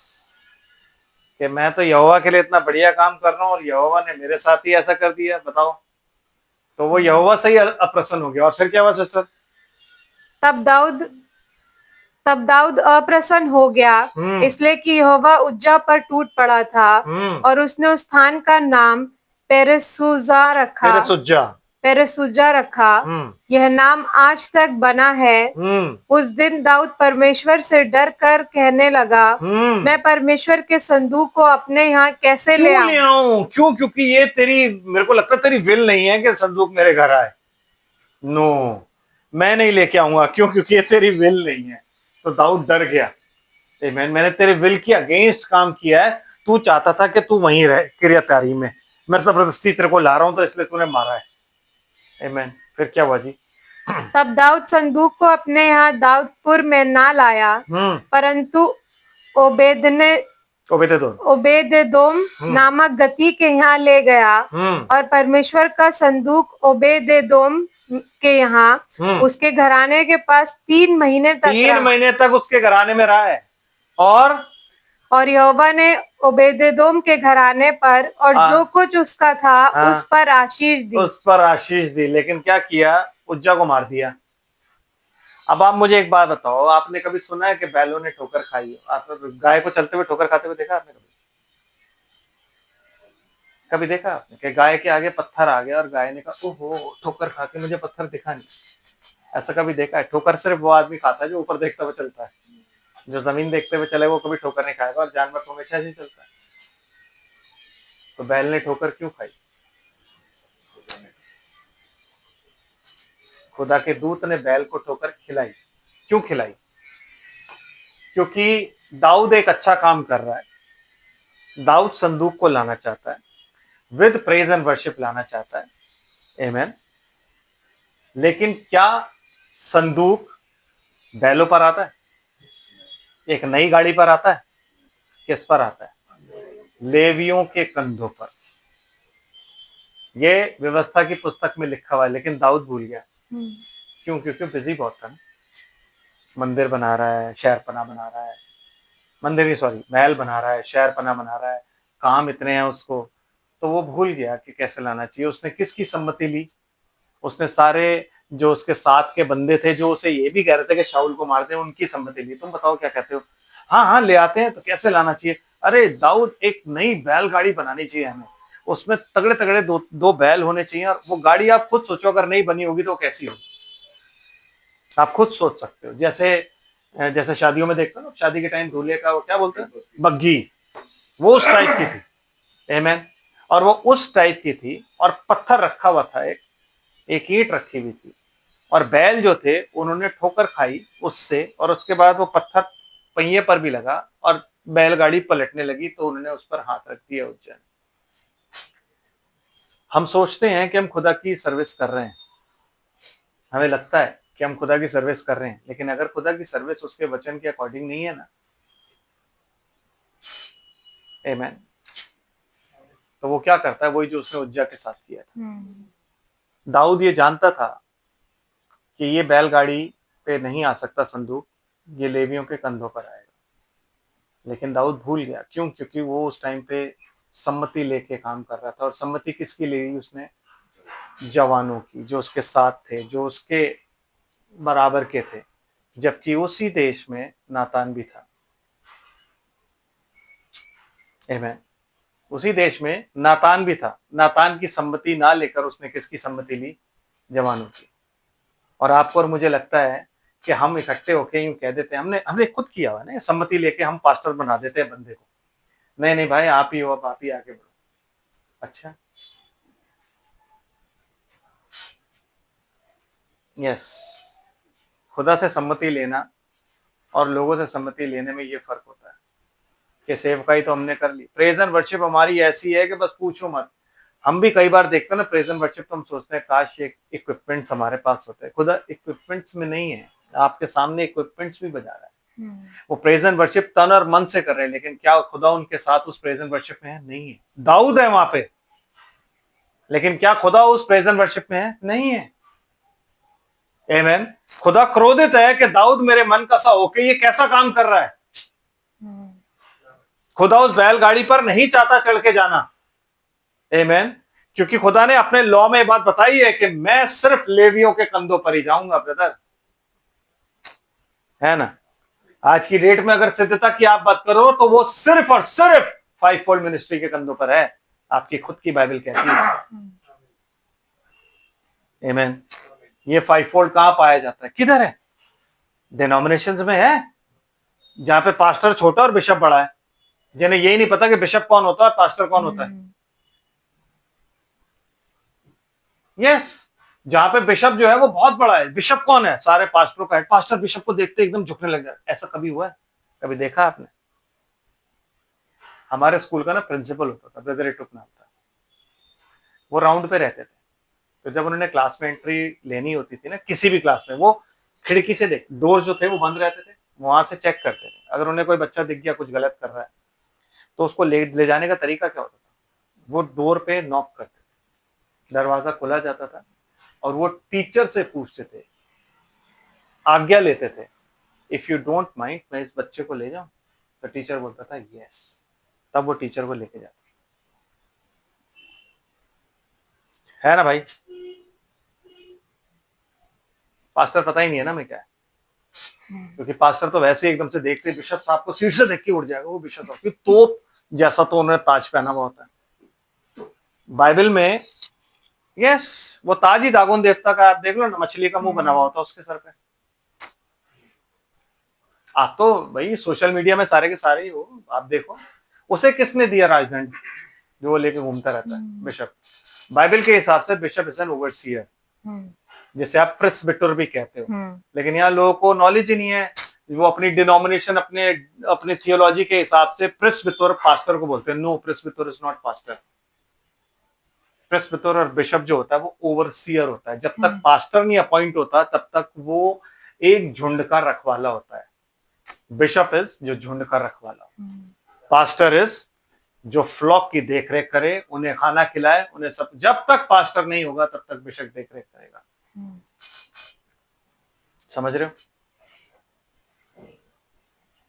कि मैं तो यहोवा के लिए इतना बढ़िया काम कर रहा हूं और यहोवा ने मेरे साथ ही ऐसा कर दिया। बताओ, तो वो यहोवा से ही अप्रसन्न हो गया। और फिर क्या हुआ सिस्टर? तब दाऊद अप्रसन्न हो गया, इसलिए कि यहोवा उज्जा पर टूट पड़ा था, और उसने उस स्थान का नाम पेरेसुज्जा रखा। यह नाम आज तक बना है। उस दिन दाऊद परमेश्वर से डर कर कहने लगा, मैं परमेश्वर के संदूक को अपने यहाँ कैसे ले आऊं? क्यों? क्योंकि ये तेरी, मेरे को लगता है तेरी विल नहीं है कि संदूक मेरे घर आए। नो, मैं नहीं लेके आऊंगा। क्यों? क्योंकि ये तेरी विल नहीं है। तो दाऊद डर गया। मैंने तेरे विल के अगेंस्ट काम किया है। तू चाहता था कि तू वहीं रहे किर्यत यारीम में, मैं जबरदस्ती तेरे को ला रहा हूं, तो इसलिए तूने मारा है। आमीन। फिर क्या हुआ जी? तब दाऊद संदूक को अपने यहाँ दाऊदपुर में ना लाया, परंतु ओबेदेदोम नामक गती के यहाँ ले गया, और परमेश्वर का संदूक ओबेदेदोम के यहाँ उसके घराने के पास 3 महीने तक उसके घराने में रहा है। और यहोवा ने ओबेदेदोम के घराने पर और जो कुछ उसका था उस पर आशीष दी। लेकिन क्या किया? उज्जा को मार दिया। अब आप मुझे एक बात बताओ, आपने कभी सुना है कि बैलों ने ठोकर खाई हो? आपने गाय को चलते हुए ठोकर खाते हुए देखा आपने? कभी देखा आपने कि गाय के आगे पत्थर आ गया और गाय ने कहा ओहो, ठोकर खा के मुझे पत्थर दिखा नहीं? ऐसा कभी देखा है? ठोकर सिर्फ वो आदमी खाता है जो ऊपर देखता हुआ चलता है। जो जमीन देखते हुए चले वो कभी ठोकर नहीं खाएगा, और जानवर तो हमेशा ही चलता है। तो बैल ने ठोकर क्यों खाई? खुदा के दूत ने बैल को ठोकर खिलाई। क्यों खिलाई? क्योंकि दाऊद एक अच्छा काम कर रहा है। दाऊद संदूक को लाना चाहता है, विद प्रेज एंड वर्शिप लाना चाहता है। आमीन। लेकिन क्या संदूक बैलों पर आता है? एक नई गाड़ी पर आता है? किस पर आता है? लेवियों के कंधों पर। ये व्यवस्था की पुस्तक में लिखा हुआ है, लेकिन दाऊद भूल गया। क्यों? क्योंकि बिजी बहुत था ना। मंदिर बना रहा है, शहरपना बना रहा है, मंदिर नहीं सॉरी महल बना रहा है, शहरपना बना रहा है, काम इतने हैं उसको, तो वो भूल गया कि कैसे लाना चाहिए। उसने किसकी सम्मति ली? उसने सारे जो उसके साथ के बंदे थे, जो उसे ये भी कह रहे थे कि शाऊल को मार दे, उनकी सम्मति ली। तुम बताओ क्या कहते हो? हाँ हाँ ले आते हैं, तो कैसे लाना चाहिए? अरे दाऊद, एक नई बैलगाड़ी बनानी चाहिए हमें, उसमें तगड़े तगड़े दो बैल होने चाहिए। और वो गाड़ी आप खुद सोचो, अगर नहीं बनी होगी तो कैसी होगी? आप खुद सोच सकते हो। जैसे शादियों में देखते हो, शादी के टाइम दूल्हे का वो क्या बोलते हैं, बग्गी, वो उस टाइप की थी। आमीन। और वो उस टाइप की थी, और पत्थर रखा हुआ था, एक ईंट रखी हुई थी, और बैल जो थे उन्होंने ठोकर खाई उससे, और उसके बाद वो पत्थर पहिए पर भी लगा और बैलगाड़ी पलटने लगी, तो उन्होंने उस पर हाथ रख दिया। उज्जैन। हम सोचते हैं कि हम खुदा की सर्विस कर रहे हैं, हमें लगता है कि हम खुदा की सर्विस कर रहे हैं, लेकिन अगर खुदा की सर्विस उसके वचन के अकॉर्डिंग नहीं है ना, आमीन, तो वो क्या करता है? वही जो उसने उज्जा के साथ किया था। दाऊद ये जानता था कि ये बैलगाड़ी पे नहीं आ सकता संदूक, ये लेवियों के कंधों पर आएगा, लेकिन दाऊद भूल गया। क्यों? क्योंकि वो उस टाइम पे सम्मति लेके काम कर रहा था। और सम्मति किसकी ली? उसने जवानों की, जो उसके साथ थे, जो उसके बराबर के थे, जबकि उसी देश में नातान भी था। आमीन। उसी देश में नातान भी था। नातान की सम्मति ना लेकर उसने किसकी सम्मति ली? जवानों की। और आपको और मुझे लगता है कि हम इकट्ठे होके यूं कह देते हैं, हमने खुद किया हुआ ना, सम्मति लेके हम पास्टर बना देते हैं बंदे को। नहीं नहीं भाई, आप ही हो, अब आप ही आगे बढ़ो। अच्छा, यस, खुदा से सम्मति लेना और लोगों से सम्मति लेने में ये फर्क होता है कि सेवकाई तो हमने कर ली, प्रेज एंड वर्शिप हमारी ऐसी है कि बस पूछो मत। हम भी कई बार देखते हैं ना प्रेज एंड वर्शिप, तो हम सोचते हैं काश ये इक्विपमेंट्स हमारे पास होते हैं। खुदा इक्विपमेंट्स में नहीं है, आपके सामने इक्विपमेंट्स भी बजा रहा है। वो प्रेज एंड वर्शिप तन और मन से कर रहे हैं, लेकिन क्या खुदा उनके साथ उस प्रेज एंड वर्शिप में है? नहीं है। दाऊद है वहां पे, लेकिन क्या खुदा उस प्रेज एंड वर्शिप में है? नहीं है। आमेन। खुदा क्रोधित है कि दाऊद मेरे मन का सा होके ये कैसा काम कर रहा है। खुदा उस बैलगाड़ी पर नहीं चाहता चढ़ के जाना। आमेन। क्योंकि खुदा ने अपने लॉ में बात बताई है कि मैं सिर्फ लेवियों के कंधों पर ही जाऊंगा ब्रदर, है ना। आज की डेट में अगर सिद्धता की आप बात करो तो वो सिर्फ और सिर्फ फाइव फोल्ड मिनिस्ट्री के कंधों पर है। आपकी खुद की बाइबल कहती है। आमेन। ये फाइव फोल्ड कहां पाया जाता है? किधर है? डिनोमिनेशंस में है, जहां पे पास्टर छोटा और बिशप बड़ा है, जिन्हें यही नहीं पता कि बिशप कौन होता है और पास्टर कौन होता है। यस, जहां पे बिशप जो है वो बहुत बड़ा है। बिशप कौन है? सारे पास्टरों का हेड। पास्टर बिशप को देखते एकदम झुकने लग जाए। ऐसा कभी हुआ है? कभी देखा आपने? हमारे स्कूल का ना प्रिंसिपल होता था, ब्रदर एटुक नाम था। वो राउंड पे रहते थे, तो जब उन्होंने क्लास में एंट्री लेनी होती थी ना, किसी भी क्लास में, वो खिड़की से देख, डोर जो थे वो बंद रहते थे, वहां से चेक करते थे। अगर उन्हें कोई बच्चा दिख गया कुछ गलत कर रहा है, तो उसको ले जाने का तरीका क्या होता था? वो डोर पे नॉक करते थे, दरवाजा खोला जाता था और वो टीचर से पूछते थे, आज्ञा लेते थे, इफ यू डोंट माइंड मैं इस बच्चे को ले जाऊं? तो टीचर बोलता था यस, तब वो टीचर को लेके जाता है ना भाई। पास्टर पता ही नहीं है ना मैं क्या है, क्योंकि पास्टर तो वैसे एकदम से देखते बिशप साहब को सीट से देख के उड़ जाएगा। वो बिशप साहब की तोप जैसा तो उन्होंने ताज पहना हुआ होता है बाइबल में। यस, वो ताज ही दागोन देवता का, आप देख लो ना, मछली का मुंह बना हुआ होता है उसके सर पे। आप तो भाई सोशल मीडिया में सारे के सारे ही हो, आप देखो उसे किसने दिया राजदंड जो वो लेके घूमता रहता है? बिशप। बाइबल के हिसाब से बिशप इज एन ओवरसीयर, जिसे आप प्रेस्बिटर भी कहते हो। लेकिन यहाँ लोगों को नॉलेज ही नहीं है। वो अपनी डिनोमिनेशन, अपने अपने थियोलॉजी के हिसाब से प्रेस्बिटर पास्टर को बोलते हैं। No, presbyter is not pastor. Presbyter और बिशप जो होता है वो ओवरसीयर होता है। जब तक पास्टर नहीं अपॉइंट होता तब तक वो एक झुंड का रखवाला होता है। बिशप इज जो झुंड का रखवाला, पास्टर इज जो फ्लॉक की देखरेख करे, उन्हें खाना खिलाए, उन्हें सब। जब तक पास्टर नहीं होगा तब तक बिशप देखरेख करेगा। समझ रहे हो?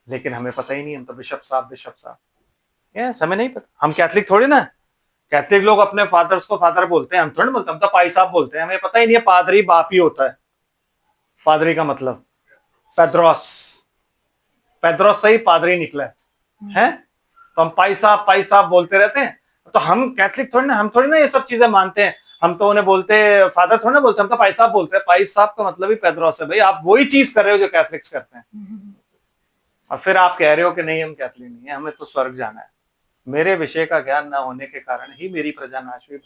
लेकिन हमें पता ही नहीं, हम तो बिशप साहब बिशप साहब, यस, हमें नहीं पता। हम कैथलिक थोड़ी ना। कैथलिक लोग अपने फादर्स को फादर बोलते हैं, हम थोड़ी बोलते, हम तो पाई साहब बोलते हैं। हमें पता ही नहीं है पादरी बाप ही होता है। पादरी का मतलब पेद्रोस, पेद्रोस से ही पादरी निकला है। तो हम पाई साहब बोलते रहते हैं। तो हम कैथलिक थोड़ी ना, हम थोड़ी ना ये सब चीजें मानते हैं। हम तो उन्हें बोलते फादर थोड़ी ना बोलते, हम तो पाई साहब बोलते हैं। पाई साहब का मतलब ही पेद्रोस है। भाई आप वही चीज कर रहे हो जो कैथलिक्स करते हैं, और फिर आप कह रहे हो कि नहीं हम कैथलिक नहीं है, हमें तो स्वर्ग जाना है। मेरे विषय का ज्ञान न होने के कारण ही मेरी प्रजा नाश हुई।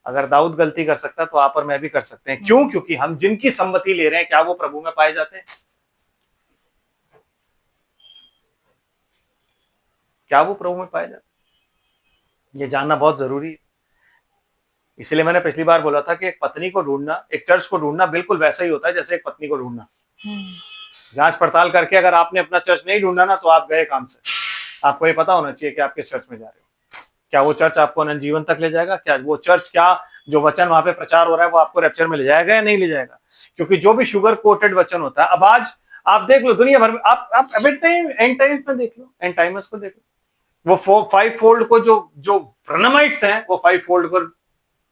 अगर दाऊद गलती कर सकता तो आप और मैं भी कर सकते हैं। क्यों? क्योंकि हम जिनकी सम्मति ले रहे हैं, क्या वो प्रभु में पाए जाते हैं? क्या वो प्रभु में पाए जाते हैं? ये जानना बहुत जरूरी है। इसलिए मैंने पिछली बार बोला था कि एक पत्नी को ढूंढना, एक चर्च को ढूंढना बिल्कुल वैसा ही होता है जैसे एक पत्नी को ढूंढना। जांच पड़ताल करके अगर आपने अपना चर्च नहीं ढूंढा ना, तो आप गए काम से। आपको ये पता होना चाहिए कि आप किस चर्च में जा रहे हो। क्या वो चर्च आपको अनंत जीवन तक ले जाएगा? क्या वो चर्च, क्या जो वचन वहां पे प्रचार हो रहा है वो आपको रैप्चर में ले जाएगा या नहीं ले जाएगा? क्योंकि जो भी शुगर कोटेड वचन होता है, अब आज आप देख लो दुनिया भर में, आप एंड टाइम्स में देख लो, एंड टाइमर्स को देख लो, वो फाइव फोल्ड को, जो ब्रनमाइट्स हैं, वो फाइव फोल्ड को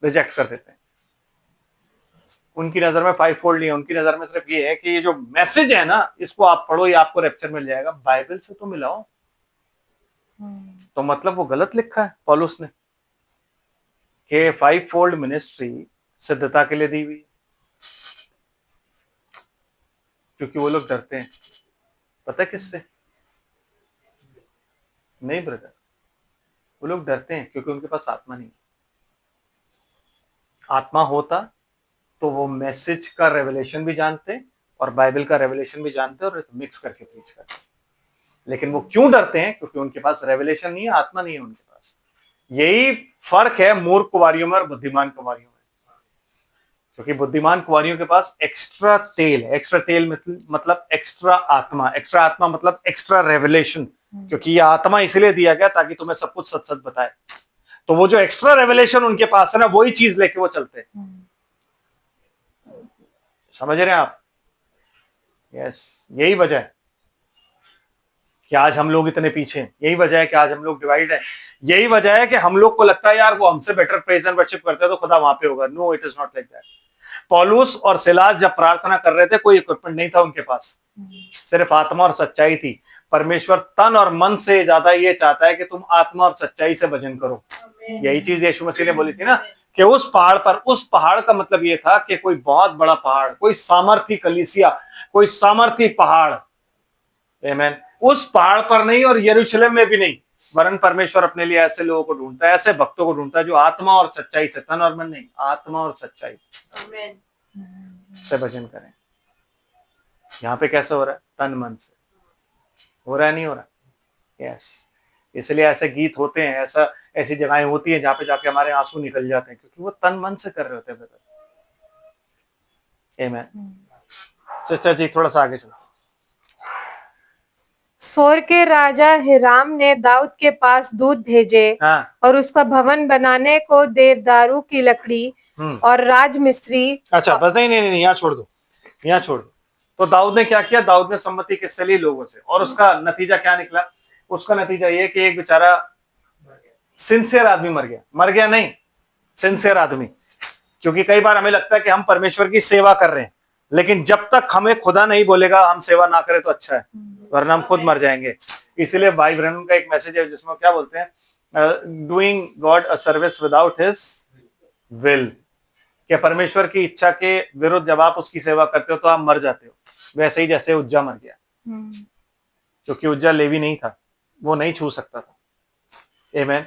रिजेक्ट कर देते हैं। उनकी नजर में फाइव फोल्ड नहीं है, उनकी नजर में सिर्फ ये है कि ये जो मैसेज है ना, इसको आप पढ़ो, ये आपको रैप्चर मिल जाएगा। बाइबल से तो मिलाओ। तो मतलब वो गलत लिखा है पौलुस ने कि फाइव फोल्ड मिनिस्ट्री सिद्धता के लिए दी हुई, क्योंकि वो लोग डरते हैं। पता है किससे? नहीं ब्रदर, वो लोग डरते हैं क्योंकि उनके पास आत्मा नहीं। आत्मा होता तो वो मैसेज का रेवलेशन भी जानते और बाइबल का रेवलेशन भी जानते और मिक्स करके प्रीच करते। लेकिन वो क्यों डरते हैं? क्योंकि उनके पास रेवलेशन नहीं है, आत्मा नहीं है उनके पास। यही फर्क है मूर्ख कुंवारियों में और बुद्धिमान कुंवारियों में। क्योंकि बुद्धिमान कुंवारियों के पास एक्स्ट्रा तेल है। एक्स्ट्रा तेल मतलब एक्स्ट्रा आत्मा। एक्स्ट्रा आत्मा मतलब एक्स्ट्रा रेवलेशन। क्योंकि ये आत्मा इसलिए दिया गया ताकि तुम्हें सब कुछ सच सच बताए। तो वो जो एक्स्ट्रा रेवलेशन उनके पास है ना, वही चीज लेके वो चलते हैं। समझ रहे हैं आप? यस, यही वजह है कि आज हम लोग इतने पीछे हैं। यही वजह है कि आज हम लोग डिवाइड है। यही वजह है कि हम लोग को लगता है यार वो हमसे बेटर प्रेज एंड वर्शिप करते हैं तो खुदा वहां पे होगा। No, it is not like that. पौलुस और सिलास जब प्रार्थना कर रहे थे, कोई इक्विपमेंट नहीं था उनके पास, सिर्फ आत्मा और सच्चाई थी। परमेश्वर तन और मन से ज्यादा ये चाहता है कि तुम आत्मा और सच्चाई से भजन करो। यही चीज यीशु मसीह ने बोली थी ना कि उस पहाड़ का मतलब ये था कि कोई बहुत बड़ा पहाड़, कोई सामर्थी कलीसिया, कोई सामर्थी पहाड़, आमीन, उस पहाड़ पर नहीं और यरूशलेम में भी नहीं, वरन परमेश्वर अपने लिए ऐसे लोगों को ढूंढता है, ऐसे भक्तों को ढूंढता है जो आत्मा और सच्चाई से, तन और मन नहीं, आत्मा और सच्चाई से भजन करें। यहाँ पे कैसे हो रहा है? तन मन से हो रहा है, नहीं हो रहा? यस। इसलिए ऐसे गीत होते हैं, ऐसी जगहें होती हैं जहां पे जाके हमारे आंसू निकल जाते हैं, क्योंकि वो तन मन से कर रहे होते हैं ब्रदर। आमीन। सिस्टर जी थोड़ा सा आगे चलो। सोर के राजा हिराम ने दाऊद के पास दूत भेजे और उसका भवन बनाने को देवदारू की लकड़ी और राजमिस्त्री। अच्छा, बस नहीं, यहाँ छोड़ दो, यहाँ छोड़ दो। तो दाऊद ने क्या किया? दाऊद ने सम्मति किससे ली? लोगों से। और उसका नतीजा क्या निकला? उसका नतीजा ये कि एक बेचारा सिंसियर आदमी मर गया नहीं, सिंसियर आदमी। क्योंकि कई बार हमें लगता है कि हम परमेश्वर की सेवा कर रहे हैं, लेकिन जब तक हमें खुदा नहीं बोलेगा हम सेवा ना करें तो अच्छा है, वरना हम खुद मर जाएंगे। इसलिए भाई ब्रैनन का एक मैसेज है जिसमें क्या बोलते हैं? Doing God a service without his will. कि परमेश्वर की इच्छा के विरुद्ध जब आप उसकी सेवा करते हो तो आप मर जाते हो। वैसे ही जैसे उज्जा मर गया, क्योंकि उज्जा लेवी नहीं था, वो नहीं छू सकता था। आमीन।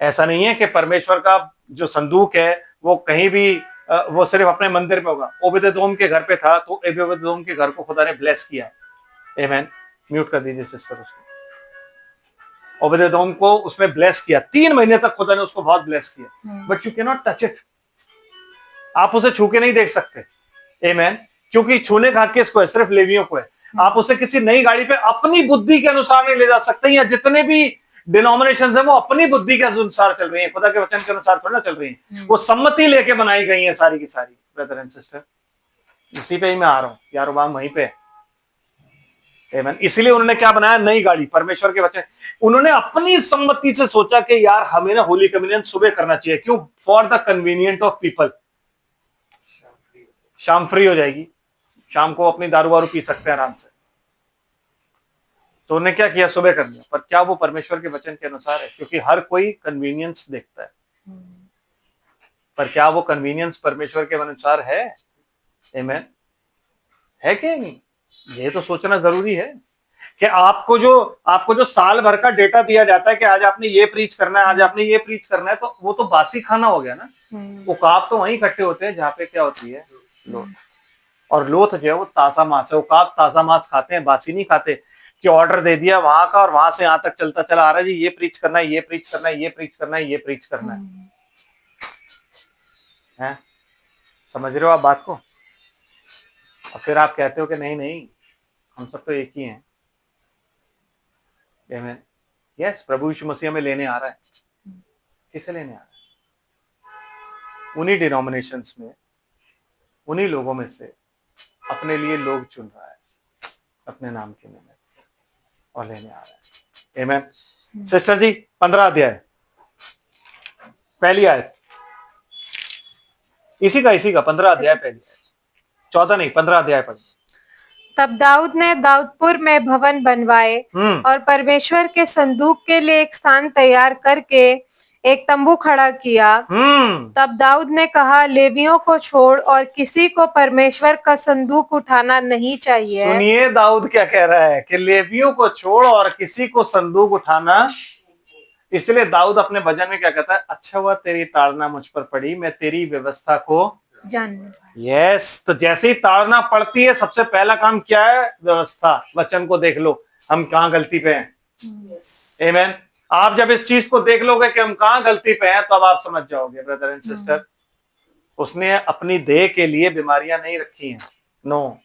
ऐसा नहीं है कि परमेश्वर का जो संदूक है वो कहीं भी वो सिर्फ अपने मंदिर में होगा। ओबेदेदोम के घर पे था तो ओबेदेदोम के घर को खुदा ने ब्लेस किया। आमीन। म्यूट कर दीजिए सिस्टर उसको। ओबेदेदोम को उसने ब्लेस किया, 3 महीने तक खुदा ने उसको बहुत ब्लेस किया, but you can not touch it. आप उसे छू के नहीं देख सकते। आमीन। क्योंकि छूने का हक किसको है? सिर्फ लेवियों को है। आप उसे किसी नई गाड़ी पे अपनी बुद्धि के अनुसार नहीं ले जा सकते। या जितने भी डिनोमिनेशन है वो अपनी बुद्धि के अनुसार चल रही है, खुदा के वचन के अनुसार थोड़ा चल रही है। वो सम्मति लेके बनाई गई है सारी की सारी। ब्रदर एंड सिस्टर, इसी पे ही मैं आ रहा हूं, यारोबाम वहीं पे। आमीन। इसीलिए उन्होंने क्या बनाया? नई गाड़ी, परमेश्वर के वचन। उन्होंने अपनी सम्मति से सोचा कि यार हमें ना होली कम्युनियन सुबह करना चाहिए। क्यों? For the convenient of people. शाम फ्री हो जाएगी, शाम को अपनी दारू वारू पी सकते हैं आराम से। तो उन्होंने क्या किया? सुबह कर दिया। पर क्या वो परमेश्वर के वचन के अनुसार है? क्योंकि हर कोई कन्वीनियंस देखता है, पर क्या वो कन्वीनियंस परमेश्वर के अनुसार है? आमीन। है कि नहीं? ये तो सोचना जरूरी है कि आपको जो साल भर का डेटा दिया जाता है कि आज आपने ये प्रीच करना है, आज आपने ये प्रीच करना है, तो वो तो बासी खाना हो गया ना। उकाब तो वहीं इकट्ठे होते हैं जहां पे क्या होती है? लोथ। और लोथ जो है वो ताजा मांस है। उकाब ताजा मांस खाते हैं, बासी नहीं खाते। कि ऑर्डर दे दिया वहां का और वहां से यहां तक चलता चला आ रहा है, जी ये प्रीच करना है, ये प्रीच करना है, ये प्रीच करना है, ये प्रीच करना है। समझ रहे हो आप बात को? और फिर आप कहते हो कि नहीं हम सब तो एक ही हैं। आमीन। यस, प्रभु यीशु मसीह हमें लेने आ रहा है। किसे लेने आ रहा है? उन्हीं डिनोमिनेशंस में, उन्हीं लोगों में से अपने लिए लोग चुन रहा है, अपने नाम के लिए और लेने आ रहा है। आमीन। सिस्टर जी 15 अध्याय पहली आयत, इसी का 15 अध्याय पहली आयत, 14 नहीं 15 अध्याय पढ़। तब दाऊद ने दाऊदपुर में भवन बनवाए और परमेश्वर के संदूक के लिए एक स्थान तैयार करके एक तंबू खड़ा किया। तब दाऊद ने कहा, लेवियों को छोड़ और किसी को परमेश्वर का संदूक उठाना नहीं चाहिए। सुनिए दाऊद क्या कह रहा है कि लेवियों को छोड़ और किसी को संदूक उठाना। इसलिए दाऊद अपने भजन में क्या कहता है? अच्छा हुआ तेरी ताड़ना मुझ पर पड़ी, मैं तेरी व्यवस्था को जानने यस, तो जैसे ही ताड़ना पड़ती है, सबसे पहला काम क्या है? व्यवस्था। वचन को देख लो, हम कहां गलती पे हैं। आमेन। आप जब इस चीज को देख लोगे कि हम कहां गलती पे हैं, तो अब आप समझ जाओगे ब्रदर एंड सिस्टर, उसने अपनी देह के लिए बीमारियां नहीं रखी हैं। नो,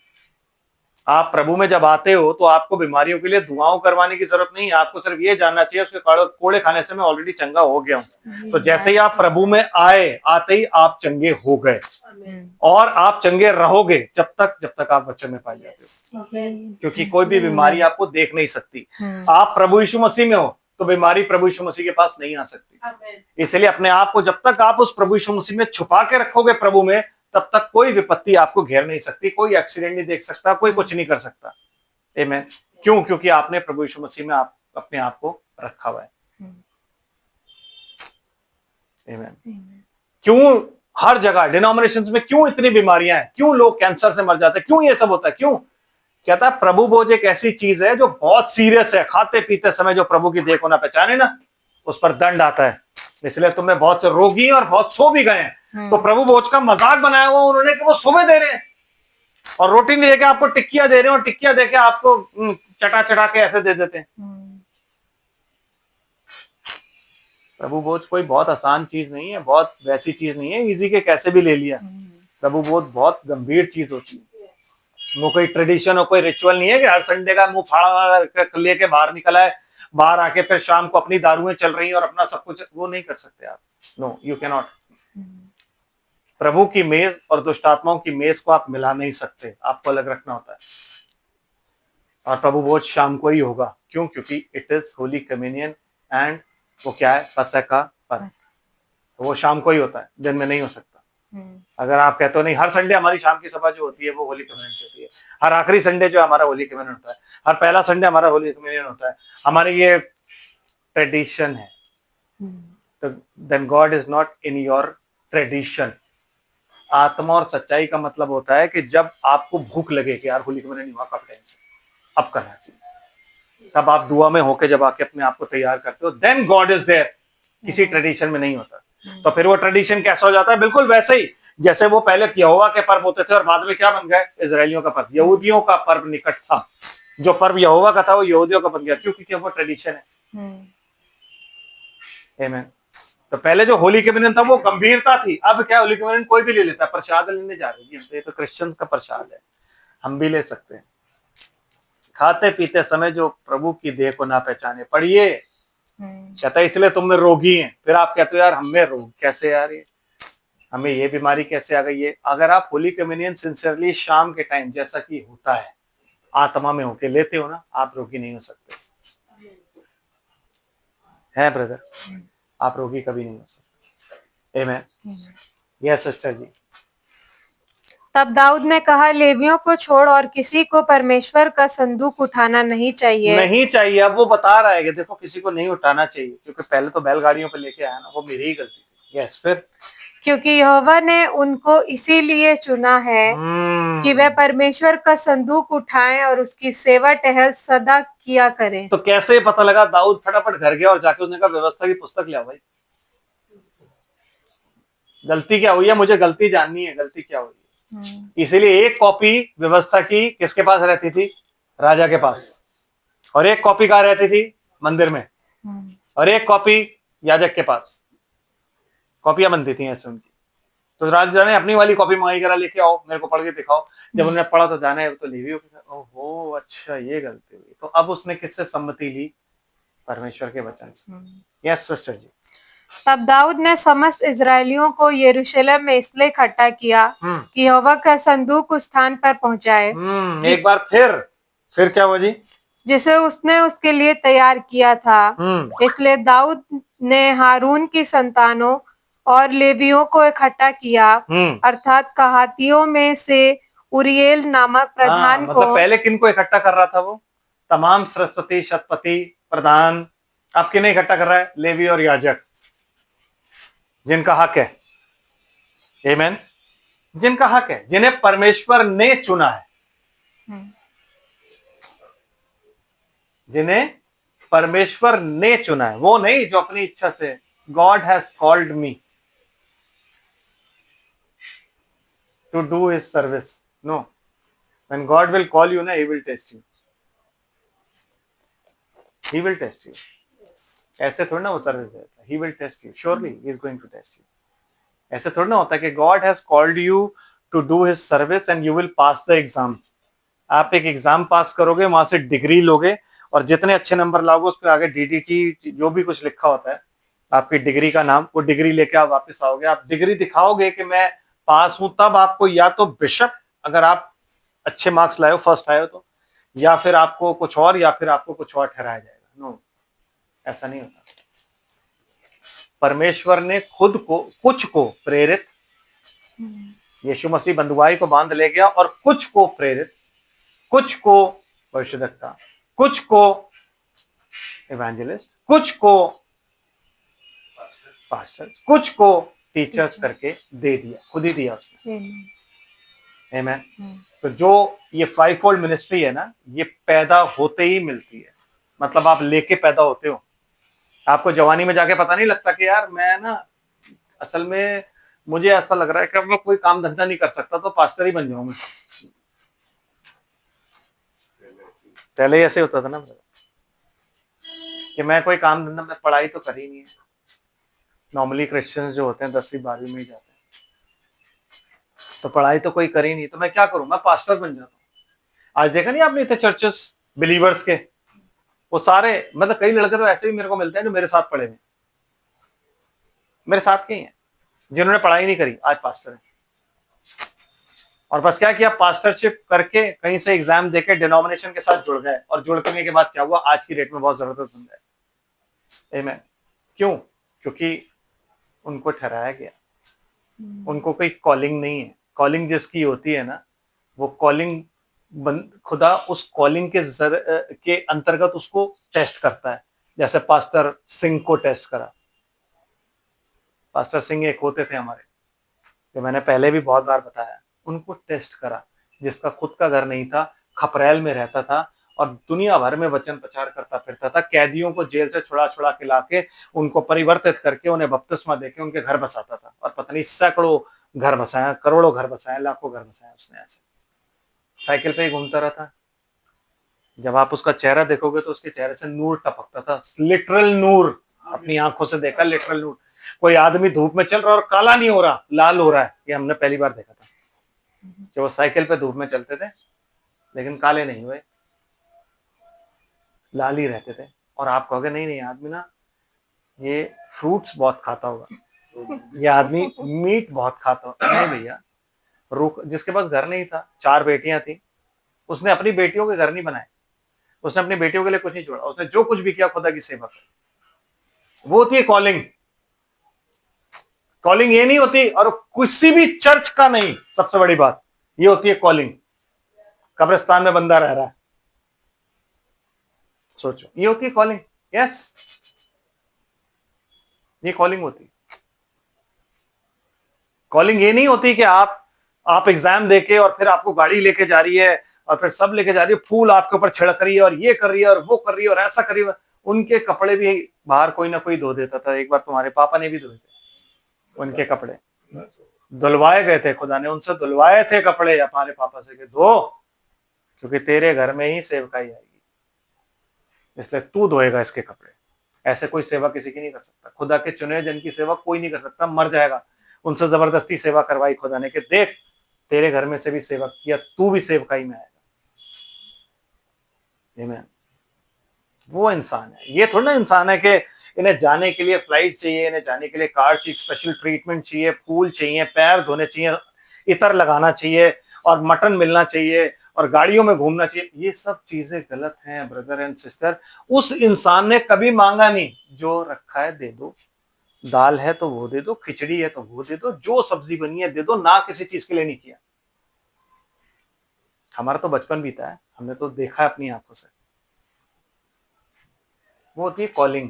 आप प्रभु में जब आते हो तो आपको बीमारियों के लिए दुआओं करवाने की जरूरत नहीं है। आपको सिर्फ ये जानना चाहिए उसके कोड़े खाने से मैं ऑलरेडी चंगा हो गया हूं। तो जैसे ही आप प्रभु में आए, आते ही आप चंगे हो गए, और आप चंगे रहोगे जब तक आप वचन में पाए जाते हो, क्योंकि कोई भी बीमारी आपको देख नहीं सकती। आप प्रभु यीशु मसीह में हो तो बीमारी प्रभु यीशु मसीह के पास नहीं आ सकती। इसलिए अपने आप को जब तक आप उस प्रभु यीशु मसीह में छुपा के रखोगे प्रभु में, तब तक कोई विपत्ति आपको घेर नहीं सकती, कोई एक्सीडेंट नहीं देख सकता, कोई कुछ नहीं कर सकता। आमीन। क्यों? क्योंकि आपने प्रभु यीशु मसीह में आप अपने आप को रखा हुआ है। आमीन। क्यों हर जगह डिनोमिनेशंस में क्यों इतनी बीमारियां हैं? क्यों लोग कैंसर से मर जाते हैं? क्यों ये सब होता है? क्यों? कहता है प्रभु भोज एक ऐसी चीज है जो बहुत सीरियस है। खाते पीते समय जो प्रभु की देह को ना पहचाने ना, उस पर दंड आता है। इसलिए तुम्हें बहुत से रोगी और बहुत सो भी गए हैं, तो प्रभु भोज का मजाक बनाया हुआ उन्होंने कि वो सुबह दे रहे हैं और रोटी नहीं देके आपको टिक्कियां दे रहे हैं, और टिक्कियां देके आपको चटा चटा के ऐसे दे देते हैं। प्रभु भोज कोई बहुत आसान चीज नहीं है, बहुत वैसी चीज नहीं है इजी के कैसे भी ले लिया। प्रभु भोज बहुत गंभीर चीज होती है। वो कोई ट्रेडिशन और कोई रिचुअल नहीं है कि हर संडे का मुंह फाड़ा लेके बाहर निकला है, बाहर आके फिर शाम को अपनी दारुएं चल रही हैं और अपना सब कुछ, वो नहीं कर सकते आप। No, you can not. प्रभु की मेज और दुष्ट आत्माओं की मेज को आप मिला नहीं सकते, आपको अलग रखना होता है। और प्रभु भोज शाम को ही होगा। क्यों? क्योंकि it is holy communion, and वो क्या है? फसह का पर्व। तो वो शाम को ही होता है, दिन में नहीं हो सकता। अगर आप कहते हो नहीं हर संडे हमारी शाम की सभा जो होती है वो होली कम्युनियन होती है, हर आखिरी संडे जो हमारा होली कम्युनियन होता है, हर पहला संडे हमारा होली कम्युनियन होता है, हमारी ये ट्रेडिशन है, तो then God is not in your tradition. आत्मा और सच्चाई का मतलब होता है कि जब आपको भूख लगे कि यार होली कम्युनियन नहीं हुआ, कब टाइम से अब करना चाहिए, तब आप दुआ में होके जब आके अपने आप को तैयार करते हो, देन गॉड इज देयर। किसी ट्रेडिशन में नहीं होता। तो फिर वो ट्रेडिशन कैसा हो जाता है? बिल्कुल वैसे ही जैसे वो पहले यहोवा के पर्व होते थे और बाद में क्या बन गए? इजरायलियों का पर्व। यहूदियों का पर्व निकट था, जो पर्व यहोवा का था वो यहूदियों का बन गया। क्यों? क्योंकि वो ट्रेडिशन है। आमीन। तो पहले जो होली कम्युनियन था वो गंभीरता थी, अब क्या होली कम्युनियन कोई भी ले लेता है। प्रसाद लेने जा रहे जी, तो क्रिश्चियन का प्रसाद है, हम भी ले सकते हैं। खाते पीते समय जो प्रभु की देह को ना पहचाने, पढ़िए, कहता है इसलिए तुम में रोगी हैं। फिर आप कहते हो यार हमें रोग कैसे यार, ये हमें ये बीमारी कैसे आ गई है? अगर आप होली कम्युनियन सिंसियरली शाम के टाइम जैसा कि होता है आत्मा में होके लेते हो ना, आप रोगी नहीं हो सकते हैं ब्रदर, आप रोगी कभी नहीं हो सकते। आमीन। यस सिस्टर जी। तब दाऊद ने कहा, लेवियों को छोड़ और किसी को परमेश्वर का संदूक उठाना नहीं चाहिए। नहीं चाहिए। अब वो बता रहा है कि देखो किसी को नहीं उठाना चाहिए, क्योंकि पहले तो बैलगाड़ियों पे लेके आया ना, वो मेरी ही गलती थी। यस, फिर क्योंकि यहोवा ने उनको इसीलिए चुना है कि वे परमेश्वर का संदूक उठाएं और उसकी सेवा टहल सदा किया करें। तो कैसे पता लगा? दाऊद फटाफट घर गया और जाके उसने कहा व्यवस्था की पुस्तक ले आओ भाई, गलती क्या हुई है, मुझे गलती जाननी है, गलती क्या हुई है। इसीलिए एक कॉपी व्यवस्था की किसके पास रहती थी? राजा के पास। और एक कॉपी कहाँ रहती थी? मंदिर में। और एक कॉपी याजक के पास। कॉपियां बनती थी ऐसे उनकी। तो राजा ने अपनी वाली कॉपी मंगाई, करा लेके आओ, मेरे को पढ़ के दिखाओ। जब उन्होंने पढ़ा तो जाना है तो लेवी, ओहो अच्छा ये गलती हुई। तो अब उसने किससे सम्मति ली? परमेश्वर के वचन से। यस सिस्टर जी। तब दाऊद ने समस्त इजरायलियों को यरूशलेम में इसलिए इकट्ठा किया कि यहोवा का संदूक उस स्थान पर पहुंचाए एक बार फिर क्या हुआ जी? जिसे उसने उसके लिए तैयार किया था। इसलिए दाऊद ने हारून की संतानों और लेवियों को इकट्ठा किया, अर्थात कहातियों में से उरिएल नामक प्रधान को। मतलब पहले किन को इकट्ठा कर रहा था वो? तमाम सरस्वती, शतपति, प्रधान। अब किन्हें इकट्ठा कर रहा है? लेवी और याजक, जिनका हक है। आमीन। जिनका हक है, जिन्हें परमेश्वर ने चुना है, जिन्हें परमेश्वर ने चुना है, वो नहीं जो अपनी इच्छा से। God has called me. to do his service. No. When God will call you, na, he will test you. He will test you. ऐसे थोड़ा ना वो सर्विस देता है. He will test you. Surely he is going to test you. ऐसे थोड़ा ना होता है कि God has called you to do his service and you will pass the exam. आप एक एग्जाम पास करोगे, वहां से डिग्री लोगे और जितने अच्छे नंबर लाओगे उस पर आगे DDT जो भी कुछ लिखा होता है आपकी डिग्री का नाम, वो डिग्री लेके आप वापस आओगे. आप डिग्री दिखाओगे कि मैं पास हूं, तब आपको या तो बिशप, अगर आप अच्छे मार्क्स लाए हो, फर्स्ट आए हो तो, या फिर आपको कुछ और, या फिर आपको कुछ और ठहराया जाएगा. नो, ऐसा नहीं होता. परमेश्वर ने खुद को, कुछ को प्रेरित, यीशु मसीह बंधुआई को बांध ले गया, और कुछ को प्रेरित, कुछ को भविष्यद्वक्ता, कुछ को इवेंजलिस्ट, कुछ को पास्टर, कुछ को टीचर्स करके दे दिया. खुद ही दिया उसने. आमीन. तो जो ये 5-fold मिनिस्ट्री है ना, ये पैदा होते ही मिलती है. मतलब आप लेके पैदा होते हो. आपको जवानी में जाके पता नहीं लगता कि यार मैं ना, असल में मुझे ऐसा लग रहा है कि मैं कोई काम धंधा नहीं कर सकता, तो पास्टर ही बन जाऊंगा. पहले ऐसे होता था ना कि मैं कोई काम धंधा, मैं पढ़ाई तो कर ही नहीं है. नॉर्मली क्रिश्चियंस जो होते हैं 10वीं 12वीं में ही जाते हैं, तो पढ़ाई तो कोई कर ही नहीं, तो मैं क्या करूं, मैं पास्टर बन जाता हूं. आज देखा नहीं आपने इतने चर्चेस बिलीवर्स के, वो सारे, मतलब कई लड़के तो ऐसे भी मेरे को मिलते हैं जो मेरे साथ पढ़े हुए, मेरे साथ के ही हैं, जिन्होंने पढ़ाई नहीं करी, आज पास्टर है. और बस क्या किया, पास्टरशिप करके कहीं से एग्जाम देके डिनोमिनेशन के साथ जुड़ गए, और जुड़ने के बाद क्या हुआ, आज की डेट में बहुत जबरदस्त बन गए. आमीन. क्यों? क्योंकि उनको ठहराया गया. उनको कोई कॉलिंग नहीं है. कॉलिंग जिसकी होती है ना, वो कॉलिंग खुदा उस कॉलिंग के अंतर्गत उसको टेस्ट करता है. जैसे पास्टर सिंह को टेस्ट करा. पास्टर सिंह एक होते थे हमारे, जो मैंने पहले भी बहुत बार बताया. उनको टेस्ट करा, जिसका खुद का घर नहीं था, खपरेल में रहता था और दुनिया भर में वचन प्रचार करता फिरता था. कैदियों को जेल से छुड़ा छुड़ा के लाके उनको परिवर्तित करके उन्हें बपतिस्मा देके उनके घर बसाता था. और पता नहीं सैकड़ों घर बसाया, करोड़ों घर बसाया, लाखों घर बसाया उसने. ऐसे साइकिल पे ही घूमता रहता. जब आप उसका चेहरा देखोगे तो उसके चेहरे से नूर टपकता था. लिटरल नूर. अपनी आंखों से देखा, लिटरल नूर. कोई आदमी धूप में चल रहा और काला नहीं हो रहा, लाल हो रहा है, ये हमने पहली बार देखा था. जो वो साइकिल पे धूप में चलते थे, लेकिन काले नहीं हुए, लाल ही रहते थे. और आप कहोगे नहीं नहीं, आदमी ना ये फ्रूट्स बहुत खाता होगा, ये आदमी मीट बहुत खाता होगा. नहीं भैया, जिसके पास घर नहीं था, 4 बेटियां थी, उसने अपनी बेटियों के घर नहीं बनाए. उसने अपनी बेटियों के लिए कुछ नहीं छोड़ा. उसने जो कुछ भी किया खुदा की सेवा कर. वो होती है कॉलिंग. कॉलिंग ये नहीं होती, और किसी भी चर्च का नहीं, सबसे बड़ी बात ये होती है कॉलिंग. कब्रिस्तान में बंदा रह रहा है, सोचो, ये होती है कॉलिंग. यस, ये कॉलिंग होती है. कॉलिंग ये नहीं होती कि आप एग्जाम देके और फिर आपको गाड़ी लेके जा रही है और फिर सब लेके जा रही है, फूल आपके ऊपर छिड़क रही है और ये कर रही है और वो कर रही है और ऐसा कर रही है. उनके कपड़े भी बाहर कोई ना कोई धो देता था. एक बार तुम्हारे पापा ने भी धोए थे उनके कपड़े, धुलवाए गए थे. खुदा ने उनसे धुलवाए थे कपड़े हमारे पापा से कि धो, क्योंकि तेरे घर में ही सेवकाई आएगी, इसलिए तू धोएगा इसके कपड़े. ऐसे कोई सेवा किसी की नहीं कर सकता. खुदा के चुने जन की सेवा कोई नहीं कर सकता, मर जाएगा. उनसे जबरदस्ती सेवा करवाई खुदा ने कि देख, तेरे घर में से भी सेवा किया, तू भी सेवकाई में आएगा. आमीन. वो इंसान है. ये थोड़ा ना इंसान है कि इन्हें जाने के लिए फ्लाइट चाहिए, इन्हें जाने के लिए कार चाहिए, स्पेशल ट्रीटमेंट चाहिए, फूल चाहिए, पैर धोने चाहिए, इतर लगाना चाहिए और मटन मिलना चाहिए और गाड़ियों में घूमना चाहिए. ये सब चीजें गलत हैं ब्रदर एंड सिस्टर. उस इंसान ने कभी मांगा नहीं. जो रखा है दे दो. दाल है तो वो दे दो, खिचड़ी है तो वो दे दो, जो सब्जी बनी है दे दो. ना किसी चीज के लिए नहीं किया. हमारा तो बचपन बीता है, हमने तो देखा है अपनी आंखों से. वो होती है कॉलिंग.